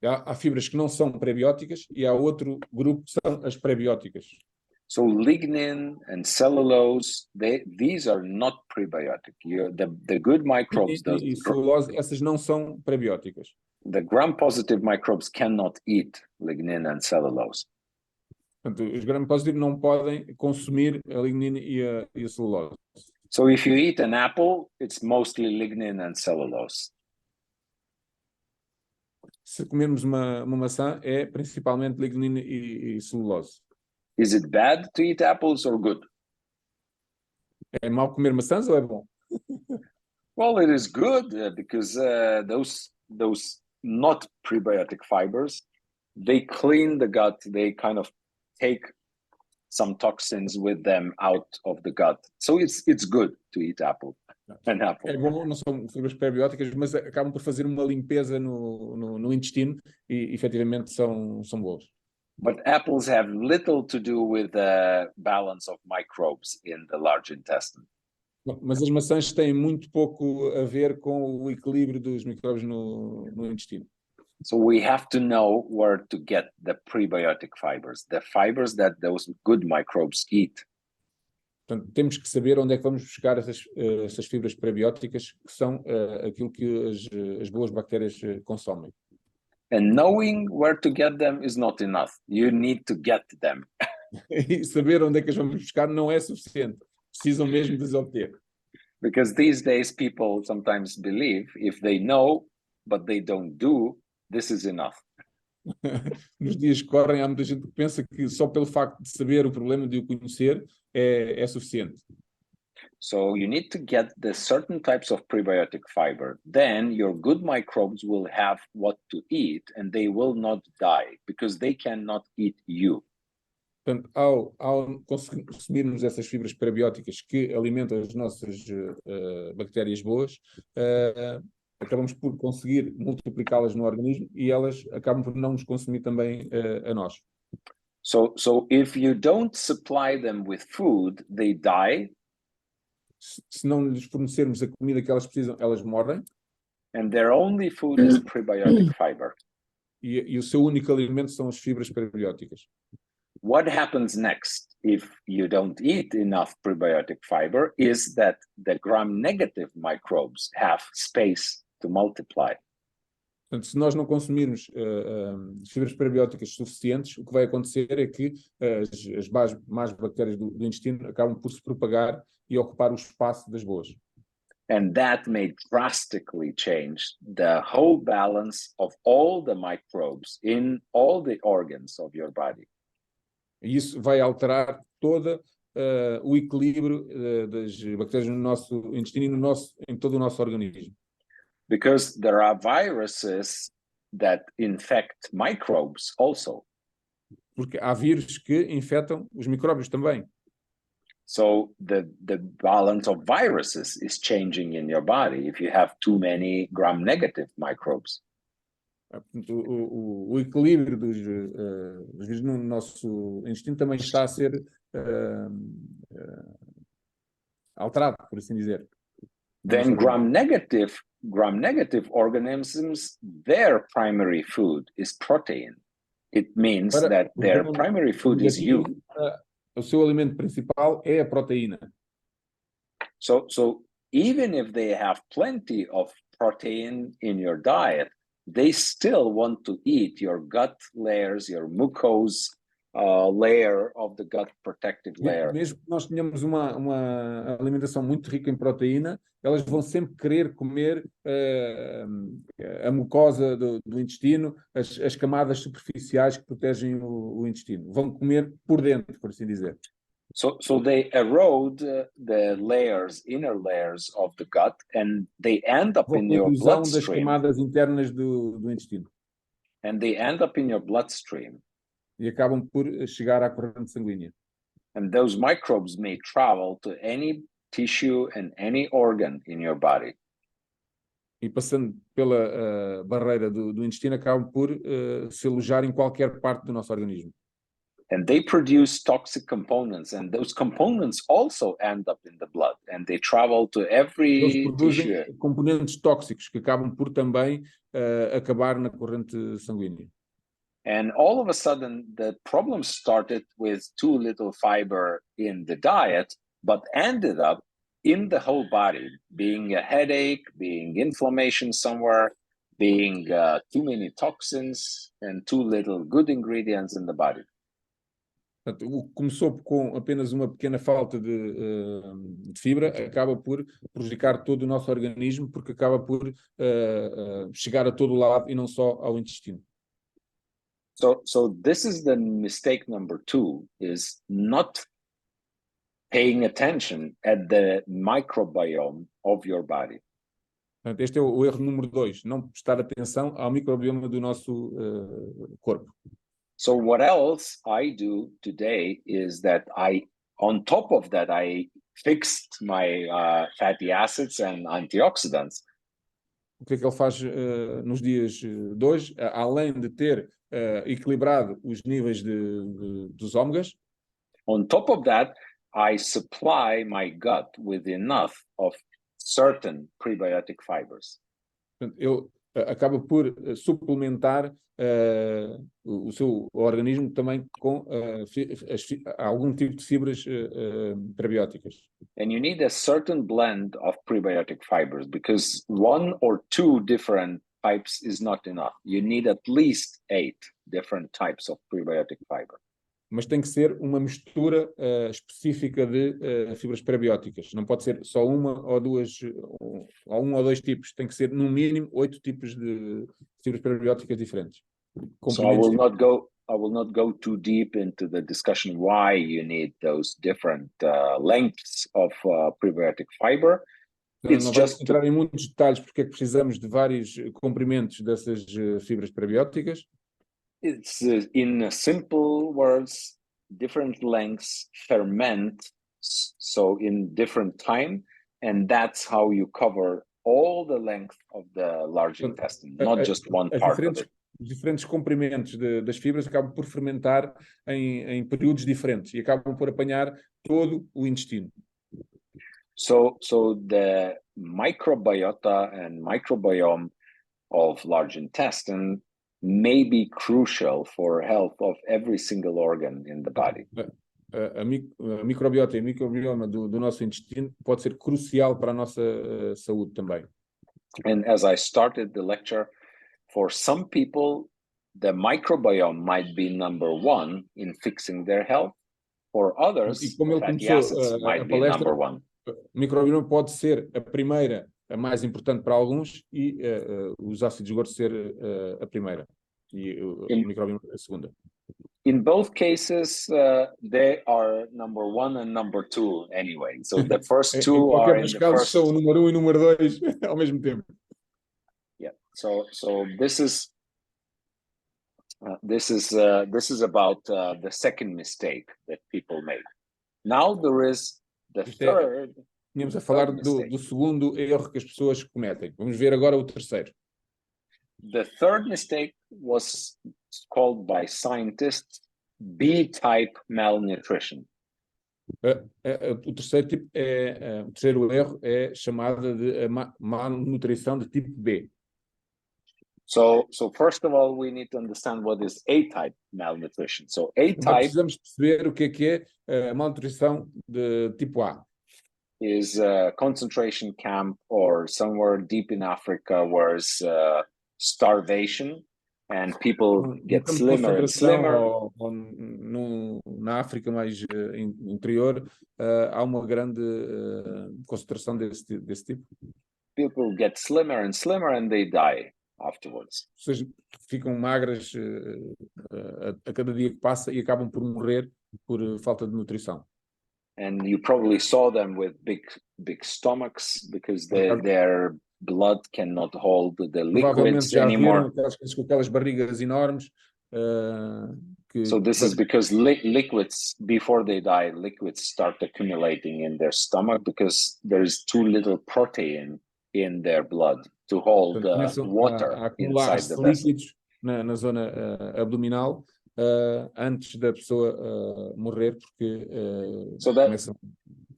Há fibras que não são prebióticas e há outro grupo que são as prebióticas. So lignin and cellulose, these are not prebiotic. The good microbes, E celulose, essas não são prebióticas. the gram-positive microbes cannot eat lignin and cellulose. Portanto, os gram-positivos não podem consumir a lignina e a celulose. So if you eat an apple, it's mostly lignin and cellulose. Se comermos uma maçã, é principalmente lignina e celulose. Is it bad to eat apples or good? É mau comer maçãs ou é bom? Well, it is good because those not prebiotic fibers, they clean the gut. They kind of take some toxins with them out of the gut. So it's good to eat an apple. É bom, não são fibras prebióticas, mas acabam por fazer uma limpeza no intestino e efetivamente são boas. But apples have little to do with the balance of microbes in the large intestine. Mas as maçãs têm muito pouco a ver com o equilíbrio dos micróbios no intestino. So we have to know where to get the prebiotic fibers, the fibers that those good microbes eat. Portanto, temos que saber onde é que vamos buscar essas fibras prebióticas, que são aquilo que as boas bactérias consomem. And knowing where to get them is not enough. You need to get them. E saber onde é que as vamos buscar não é suficiente. Precisam mesmo de as obter. Because these days people sometimes believe if they know, but they don't do, this is enough. Nos dias que correm, há muita gente que pensa que só pelo facto de saber o problema, de o conhecer, é suficiente. So you need to get the certain types of prebiotic fiber. Then your good microbes will have what to eat and they will not die because they cannot eat you. Portanto, ao consumirmos essas fibras prebióticas que alimentam as nossas bactérias boas, acabamos por conseguir multiplicá-las no organismo e elas acabam por não nos consumir também a nós. So if you don't supply them with food, they die. Se não lhes fornecermos a comida que elas precisam, elas morrem. And their only food is prebiotic fiber. E o seu único alimento são as fibras prebióticas. What happens next if you don't eat enough prebiotic fiber is that the gram-negative microbes have space to multiply. Portanto, se nós não consumirmos fibras prebióticas suficientes, o que vai acontecer é que as más bactérias do intestino acabam por se propagar e ocupar o espaço das boas. And that may drastically change the whole balance of all the microbes in all the organs of your body. E isso vai alterar todo o equilíbrio das bactérias no nosso intestino e em todo o nosso organismo. Because there are viruses that infect microbes also. Porque há vírus que infectam os micróbios também. So the balance of viruses is changing in your body if you have too many gram-negative microbes. O equilíbrio dos vírus no nosso intestino também está a ser alterado, por assim dizer. Then gram-negative organisms, their primary food is protein. It means that their primary food is you. O seu alimento principal é a proteína. So even if they have plenty of protein in your diet, they still want to eat your gut layers, your mucose layer of the gut protective layer. Mesmo que nós tenhamos uma alimentação muito rica em proteína, elas vão sempre querer comer a mucosa do intestino, as camadas superficiais que protegem o intestino. Vão comer por dentro, por assim dizer. So they erode the inner layers of the gut, and they end up in your bloodstream. Das camadas internas do intestino. And they end up in your bloodstream. E acabam por chegar à corrente sanguínea. And those microbes may travel to any tissue and any organ in your body. E passando pela barreira do intestino, acabam por se alojar em qualquer parte do nosso organismo. and they produce toxic components, and those components also end up in the blood, and they travel to Eles every produzem tissue. componentes tóxicos que acabam por também acabar na corrente sanguínea. And all of a sudden, the problem started with too little fiber in the diet, but ended up in the whole body, being a headache, being inflammation somewhere, being too many toxins and too little good ingredients in the body. Portanto, o que começou com apenas uma pequena falta de fibra acaba por prejudicar todo o nosso organismo, porque acaba por chegar a todo lado e não só ao intestino. So this is the mistake number 2, is not paying attention at the microbiome of your body. Portanto, este é o erro número 2, não prestar atenção ao microbioma do nosso corpo. So what else I do today is that on top of that, I fixed my fatty acids and antioxidants. O que é que ele faz nos dias de hoje? Além de ter equilibrado os níveis dos ômegas, On top of that, I supply my gut with enough of certain prebiotic fibers. portanto, ele acaba por suplementar o seu organismo também com algum tipo de fibras prebióticas. And you need a certain blend of prebiotic fibers, because 1 or 2 different types is not enough. You need at least 8 different types of prebiotic fiber. Mas tem que ser uma mistura específica de fibras prebióticas. Não pode ser só uma ou duas, ou um ou dois tipos. Tem que ser, no mínimo, 8 tipos de fibras prebióticas diferentes. So I will not go too deep into the discussion why you need those different lengths of prebiotic fiber. It's Não vamos just entrar em muitos detalhes porque é que precisamos de vários comprimentos dessas fibras prebióticas. It's in simple words, different lengths ferment, so in different time, and that's how you cover all the length of the large intestine, not just one part of it. Os diferentes comprimentos das fibras acabam por fermentar em períodos diferentes e acabam por apanhar todo o intestino. So the microbiota and microbiome of large intestine may be crucial for health of every single organ in the body. A microbiota e o microbioma do nosso intestino pode ser crucial para a nossa saúde também. And as I started the lecture, for some people, the microbiome might be number 1 in fixing their health. For others, E como ele fatty começou acids might a be palestra, number 1. o microbioma pode ser a primeira, a mais importante para alguns, e os ácidos gordos ser a primeira, e o microbioma a segunda. In both cases, they are number 1 and number 2 anyway. So the first 2 are in the first. São o número 1 e o número 2 ao mesmo tempo. Yeah. So this is about the second mistake that people make. Now there is the third. Tínhamos a falar do segundo erro que as pessoas cometem. Vamos ver agora o terceiro. The third mistake was called by scientists B-type malnutrition. O terceiro tipo o terceiro erro é chamada de malnutrição de tipo B. So first of all, we need to understand what is A-type malnutrition. So A-type precisamos perceber o que é a malnutrição de tipo A. Is a concentration camp or somewhere deep in Africa where it's starvation and people get slimmer and slimmer. Ou na África mais interior há uma grande concentração desse tipo. People get slimmer and slimmer and they die afterwards. As pessoas ficam magras a cada dia que passa e acabam por morrer por falta de nutrição. And you probably saw them with big stomachs because their blood cannot hold the liquids anymore. Com aquelas barrigas enormes. So this is because liquids, before they die, liquids start accumulating in their stomach because there is too little protein in their blood to hold water inside the vessel. Líquidos na zona abdominal antes da pessoa morrer, porque começa...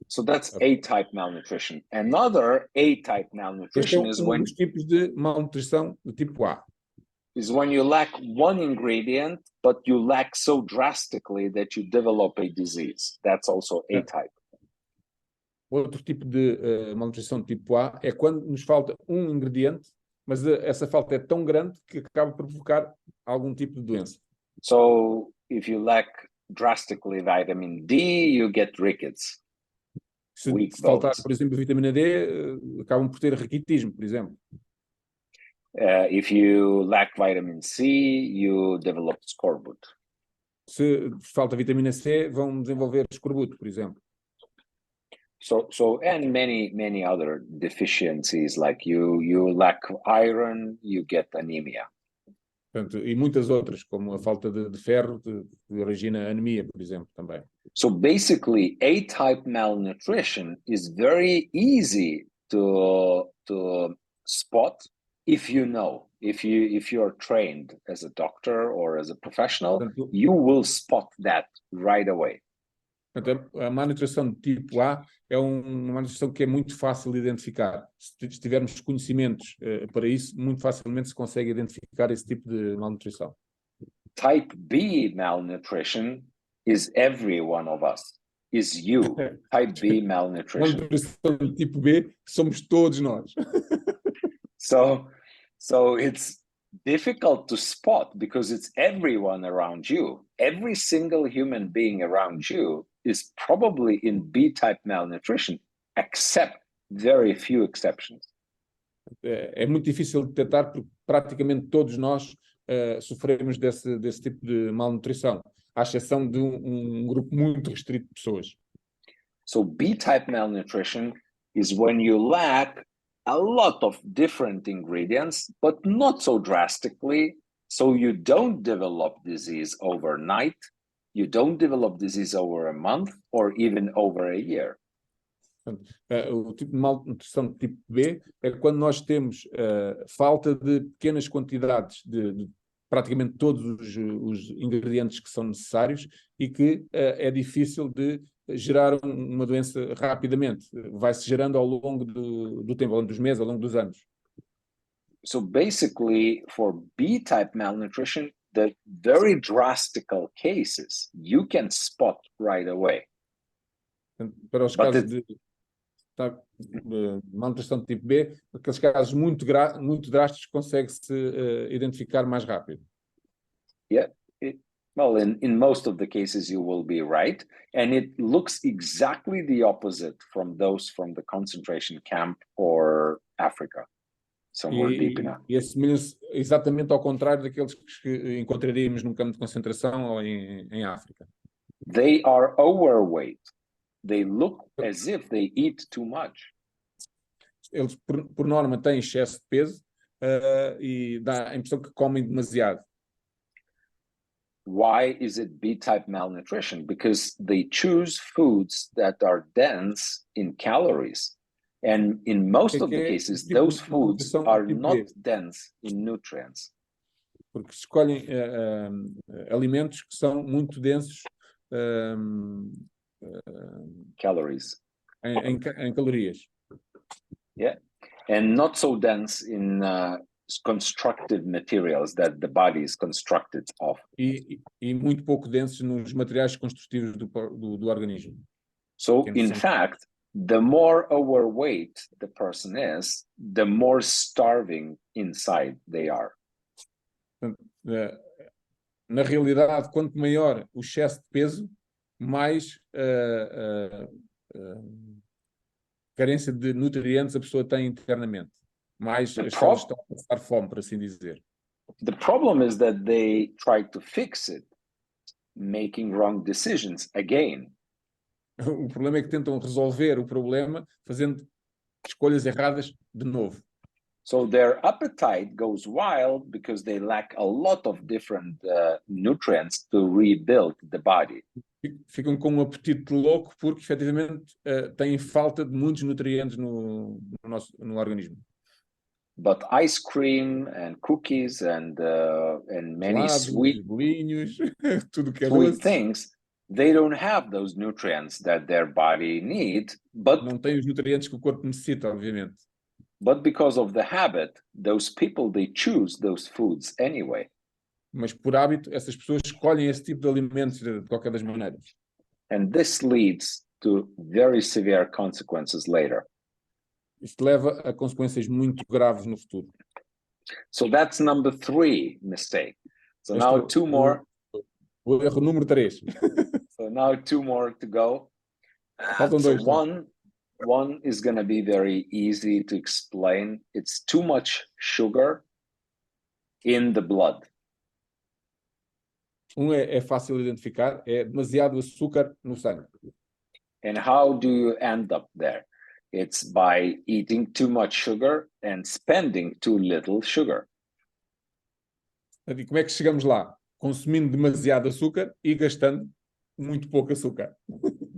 So that's A-type malnutrition. Another A-type Este é malnutrition is dos tipos de malnutrição do tipo A. Is when you lack one ingredient, but you lack so drastically that you develop a disease. That's also A-type. Outro tipo de malnutrição do tipo A é quando nos falta um ingrediente, mas essa falta é tão grande que acaba por provocar algum tipo de doença. So if you lack drastically vitamin D, you get rickets. Se faltar, por exemplo, vitamina D, acabam por ter raquitismo, por exemplo. If you lack vitamin C, you develop scorbut. Se falta vitamina C, vão desenvolver escorbuto, por exemplo. So and many other deficiencies, like you lack iron, you get anemia. Portanto, e muitas outras, como a falta de ferro, que origina anemia, por exemplo, também. So basically, A-type malnutrition is very easy to spot if you know, if you're trained as a doctor or as a professional, Portanto, you will spot that right away. Portanto, a malnutrição de tipo A é uma malnutrição que é muito fácil de identificar. Se tivermos conhecimentos para isso, muito facilmente se consegue identificar esse tipo de malnutrição. Type B malnutrition is every one of us. Is you. Type B malnutrition. Malnutrição de tipo B somos todos nós. So it's difficult to spot because it's everyone around you. Every single human being around you is probably in B-type malnutrition, except very few exceptions. É muito difícil de detectar porque praticamente todos nós sofremos desse tipo de malnutrição, à exceção de um grupo muito restrito de pessoas. So B-type malnutrition is when you lack a lot of different ingredients, but not so drastically, so you don't develop disease overnight, you don't develop disease over a month, or even over a year. O tipo de malnutrição de tipo B é quando nós temos falta de pequenas quantidades de praticamente todos os ingredientes que são necessários e que é difícil de gerar uma doença rapidamente. Vai-se gerando ao longo do tempo, ao longo dos meses, ao longo dos anos. So basically, for B-type malnutrition, the very drastic cases you can spot right away. Para os casos de malnutrição de tipo B, aqueles casos muito drásticos consegue-se identificar mais rápido. Yeah, well, in most of the cases you will be right, and it looks exactly the opposite from those from the concentration camp or Africa, somewhere deep enough. E assemelham-se exatamente ao contrário daqueles que encontraríamos num campo de concentração ou em África. They are overweight. They look as if they eat too much. Eles, por norma, têm excesso de peso e dá a impressão que comem demasiado. Why is it B-type malnutrition? Because they choose foods that are dense in calories. And in most of the cases, those foods are not dense in nutrients. Porque escolhem alimentos que são muito densos calories. Em calorias. Yeah, and not so dense in constructive materials that the body is constructed of. E muito pouco densos nos materiais construtivos do organismo. So, in fact, the more overweight the person is, the more starving inside they are. Na realidade, quanto maior o excesso de peso, mais carência de nutrientes a pessoa tem internamente. Mais as pessoas estão a passar fome, por assim dizer. The problem is that they try to fix it, making wrong decisions again. O problema é que tentam resolver o problema fazendo escolhas erradas de novo. So their appetite goes wild because they lack a lot of different nutrients to rebuild the body. Ficam com um apetite louco porque efetivamente têm falta de muitos nutrientes no organismo. But ice cream and cookies and many Gelados, bolinhos, tudo que é sweet doce. things, they don't have those nutrients that their body need, but Não tem os nutrientes que o corpo necessita, obviamente. because of the habit, those people, they choose those foods anyway. Mas por hábito, essas pessoas escolhem esse tipo de alimentos de qualquer das maneiras. And this leads to very severe consequences later. Isto leva a consequências muito graves no futuro. So that's number 3 mistake. So Este now é 2 more. o erro número 3. So now 2 more to go. Faltam So dois. Só. one is going to be very easy to explain. It's too much sugar in the blood. É fácil de identificar, é demasiado açúcar no sangue. And how do you end up there? It's by eating too much sugar and spending too little sugar. E como é que chegamos lá? Consumindo demasiado açúcar e gastando muito pouco açúcar.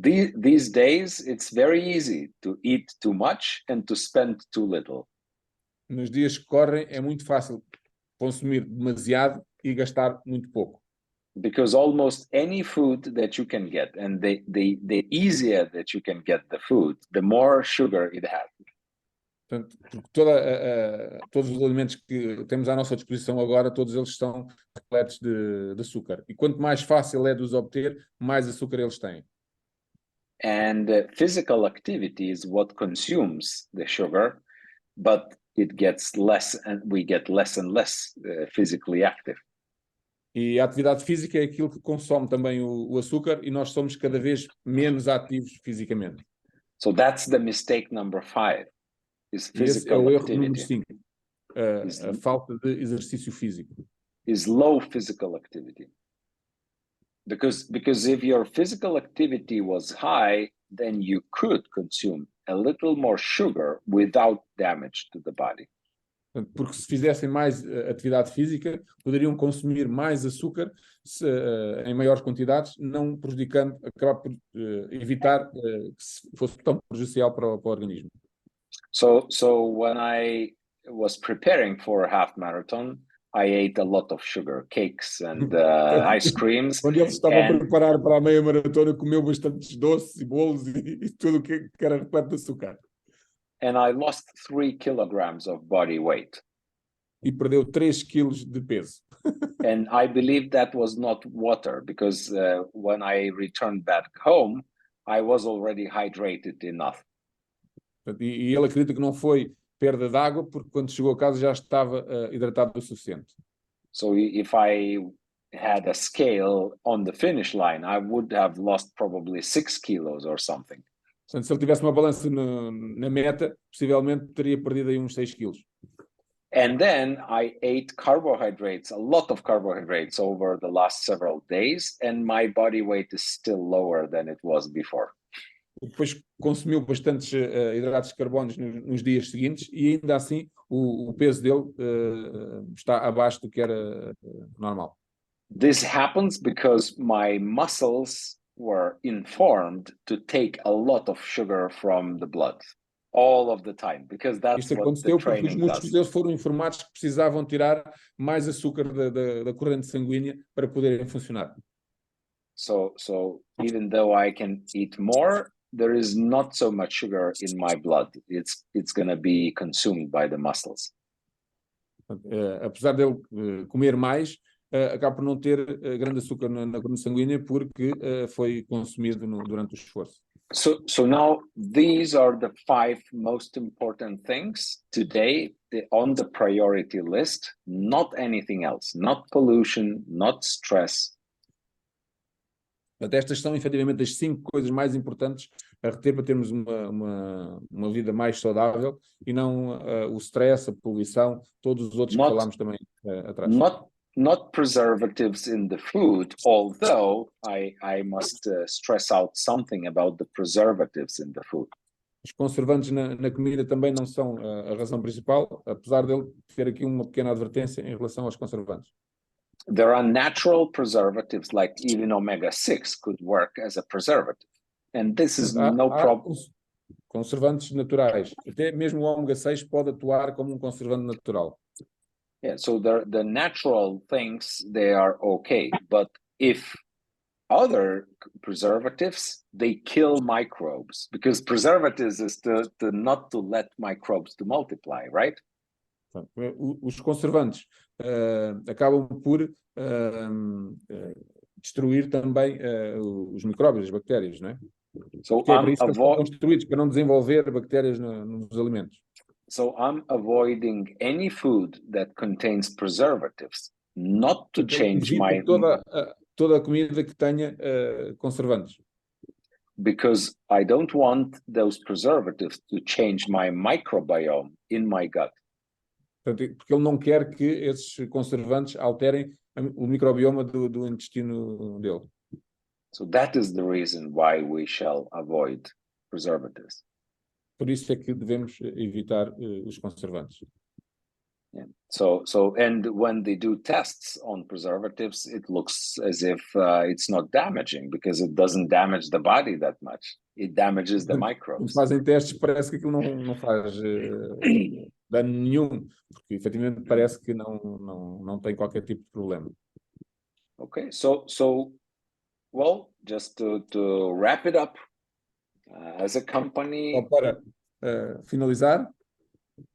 These days, it's very easy to eat too much and to spend too little. Nos dias que correm é muito fácil consumir demasiado e gastar muito pouco. Because almost any food that you can get, and the easier that you can get the food, the more sugar it has. Portanto, porque todos os alimentos que temos à nossa disposição agora, todos eles estão repletos de açúcar. E quanto mais fácil é de os obter, mais açúcar eles têm. And physical activity is what consumes the sugar, but it gets less, and we get less and less physically active. E a atividade física é aquilo que consome também o açúcar e nós somos cada vez menos ativos fisicamente. So that's the mistake number 5, is E esse é physical o erro número activity. 5, a falta de exercício físico. Is low physical activity. Because if your physical activity was high, then you could consume a little more sugar without damage to the body. Porque se fizessem mais atividade física, poderiam consumir mais açúcar em maiores quantidades, não prejudicando, acabar por evitar que fosse tão prejudicial para o organismo. So when I was preparing for a half marathon, I ate a lot of sugar, cakes and ice creams. Quando ele estava a preparar para a meia maratona, comeu bastantes doces e bolos e tudo que era repleto de açúcar. And I lost 3 kilograms of body weight. E perdeu 3 quilos de peso. And I believe that was not water, because when I returned back home, I was already hydrated enough. E ele acredita que não foi perda de água, porque quando chegou a casa já estava hidratado o suficiente. So if I had a scale on the finish line, I would have lost probably 6 kilos or something. Portanto, se ele tivesse uma balança na meta, possivelmente teria perdido aí uns 6 quilos. And then I ate carbohydrates, a lot of carbohydrates over the last several days, and my body weight is still lower than it was before. Depois consumiu bastantes hidratos de carbono nos dias seguintes e ainda assim o peso dele está abaixo do que era normal. This happens because my muscles were informed to take a lot of sugar from the blood all of the time, because that's Isto what the aconteceu porque os training músculos does. deles foram informados que precisavam tirar mais açúcar da corrente sanguínea para poderem funcionar. So even though I can eat more, there is not so much sugar in my blood. It's going to be consumed by the muscles. Apesar dele comer mais, acaba por não ter grande açúcar na corrente sanguínea porque foi consumido durante o esforço. So now these are the 5 most important things today on the priority list, not anything else, not pollution, not stress. Estas são efetivamente as 5 coisas mais importantes a reter para termos uma vida mais saudável e não o stress, a poluição, todos os outros que falámos também atrás. Not preservatives in the food, although I must stress out something about the preservatives in the food. Os conservantes na comida também não são a razão principal, apesar dele ter aqui uma pequena advertência em relação aos conservantes. There are natural preservatives, like even omega-6 could work as a preservative. And this is no problem. conservantes naturais. Até mesmo o ômega 6 pode atuar como um conservante natural. Yeah, so the natural things, they are okay, but if other preservatives, they kill microbes, because preservatives is to not to let microbes to multiply, right? Os conservantes acabam por destruir também os micróbios, as bactérias, não é? So Porque é para isso que eles são construídos, para não desenvolver bactérias nos alimentos. So I'm avoiding any food that contains preservatives, not to change my... Toda a comida que tenha conservantes. Because I don't want those preservatives to change my microbiome in my gut. Portanto, porque ele não quer que esses conservantes alterem o microbioma do intestino dele. So that is the reason why we shall avoid preservatives. Por isso é que devemos evitar os conservantes. Yeah. And when they do tests on preservatives, it looks as if it's not damaging, because it doesn't damage the body that much. It damages the microbes. Quando fazem testes, parece que aquilo não faz dano nenhum, porque efetivamente parece que não tem qualquer tipo de problema. Okay, well, just to wrap it up, as a company... Só para finalizar,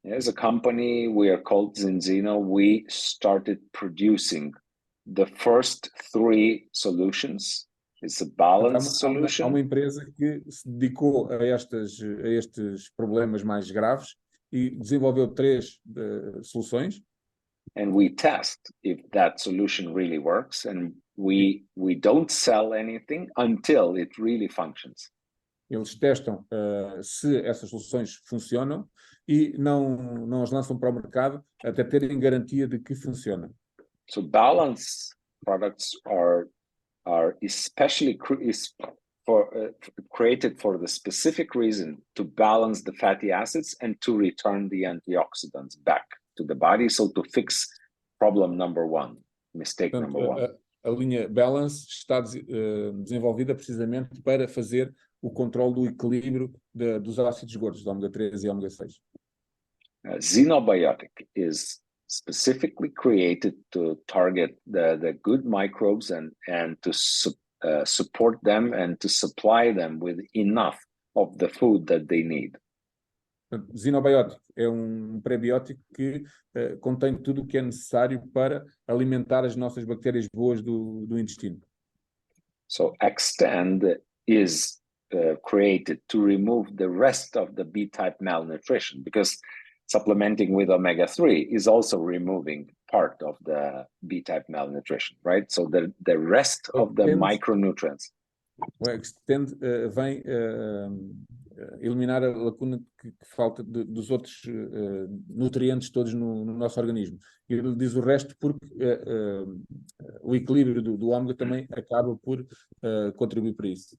as a company, we are called Zinzino. We started producing the first 3 solutions. It's a balanced solution. Há uma empresa que se dedicou a estes problemas mais graves e desenvolveu 3 soluções. And we test if that solution really works, and we don't sell anything until it really functions. Eles testam se essas soluções funcionam e não as lançam para o mercado até terem garantia de que funciona. So balanced products are especially created for the specific reason to balance the fatty acids and to return the antioxidants back to the body, so to fix problem number 1, mistake Portanto, number 1. A linha Balance está desenvolvida precisamente para fazer o controle do equilíbrio dos ácidos gordos, do ômega 3 e ômega 6. Xenobiotic is specifically created to target the good microbes and to support them and to supply them with enough of the food that they need. Xenobiótico é um prebiótico que contém tudo o que é necessário para alimentar as nossas bactérias boas do intestino. So Extend is created to remove the rest of the B-type malnutrition, because supplementing with omega-3 is also removing part of the B-type malnutrition, right? So the rest of the micronutrients. O Extend vem eliminar a lacuna que falta dos outros nutrientes todos no nosso organismo. E ele diz o resto porque o equilíbrio do ômega também acaba por contribuir para isso.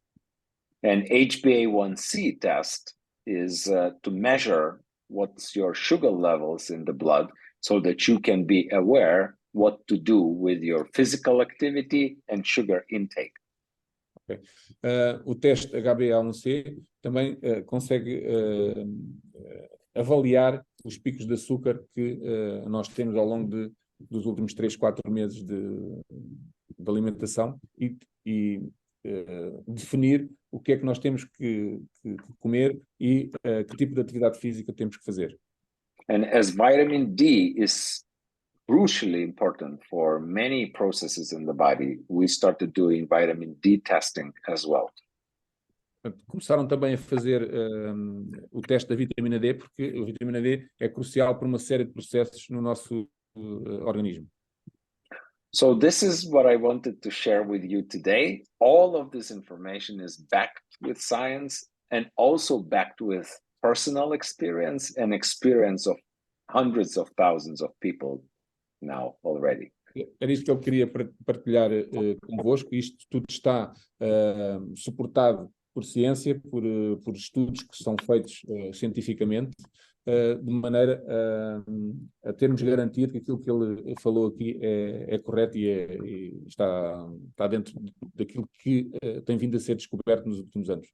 And HbA1c test is to measure what's your sugar levels in the blood, so that you can be aware what to do with your physical activity and sugar intake. Okay. O teste HbA1c também consegue avaliar os picos de açúcar que nós temos ao longo dos últimos 3, 4 meses de alimentação e definir o que é que nós temos que comer e que tipo de atividade física temos que fazer. And as vitamin D is crucially important for many processes in the body, we started doing vitamin D testing as well. Começaram também a fazer o teste da vitamina D, porque a vitamina D é crucial para uma série de processos no nosso organismo. So this is what I wanted to share with you today. All of this information is backed with science and also backed with personal experience and experience of hundreds of thousands of people now already. Era isso que eu queria partilhar convosco. Isto tudo está suportado por ciência, por estudos que são feitos cientificamente, de maneira a termos garantia de que aquilo que ele falou aqui é correto e está dentro daquilo que tem vindo a ser descoberto nos últimos anos.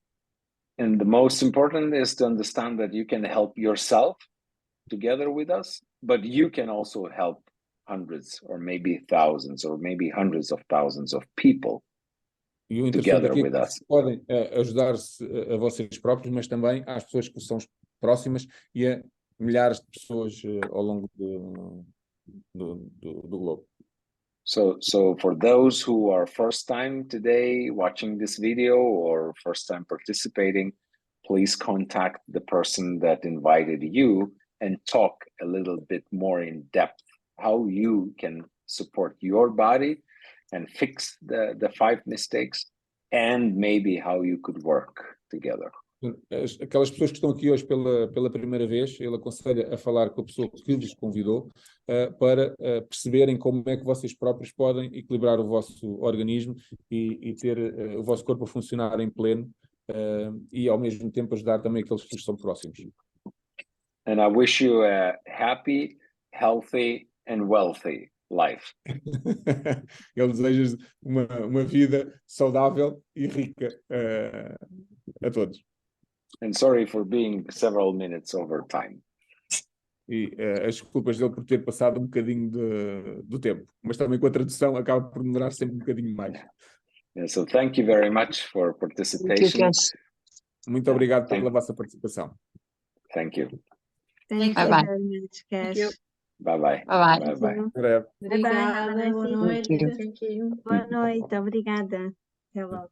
And the most important is to understand that you can help yourself together with us, but you can also help hundreds or maybe thousands or maybe hundreds of thousands of people E o interessante together aqui é with que us. podem ajudar-se a vocês próprios, mas também às pessoas que são próximas e a milhares de pessoas ao longo do globo. So for those who are first time today watching this video or first time participating, please contact the person that invited you and talk a little bit more in depth how you can support your body and fix the 5 mistakes, and maybe how you could work together. Aquelas pessoas que estão aqui hoje pela primeira vez, ele aconselha a falar com a pessoa que vos convidou para perceberem como é que vocês próprios podem equilibrar o vosso organismo e ter o vosso corpo a funcionar em pleno e ao mesmo tempo ajudar também aqueles que são próximos. And I wish you a happy, healthy and wealthy life. Ele deseja uma vida saudável e rica a todos. And sorry for being several minutes over time. E as desculpas dele por ter passado um bocadinho do tempo, mas também com a tradução acaba por demorar sempre um bocadinho mais. Yeah, so thank you very much for participation. Muito obrigado pela vossa participação. Thank you. Thank you very much, Kesh. Bye bye. Bye-bye. Bye bye. Breve. Obrigada, boa noite. Thank you. Boa noite, obrigada. Até logo.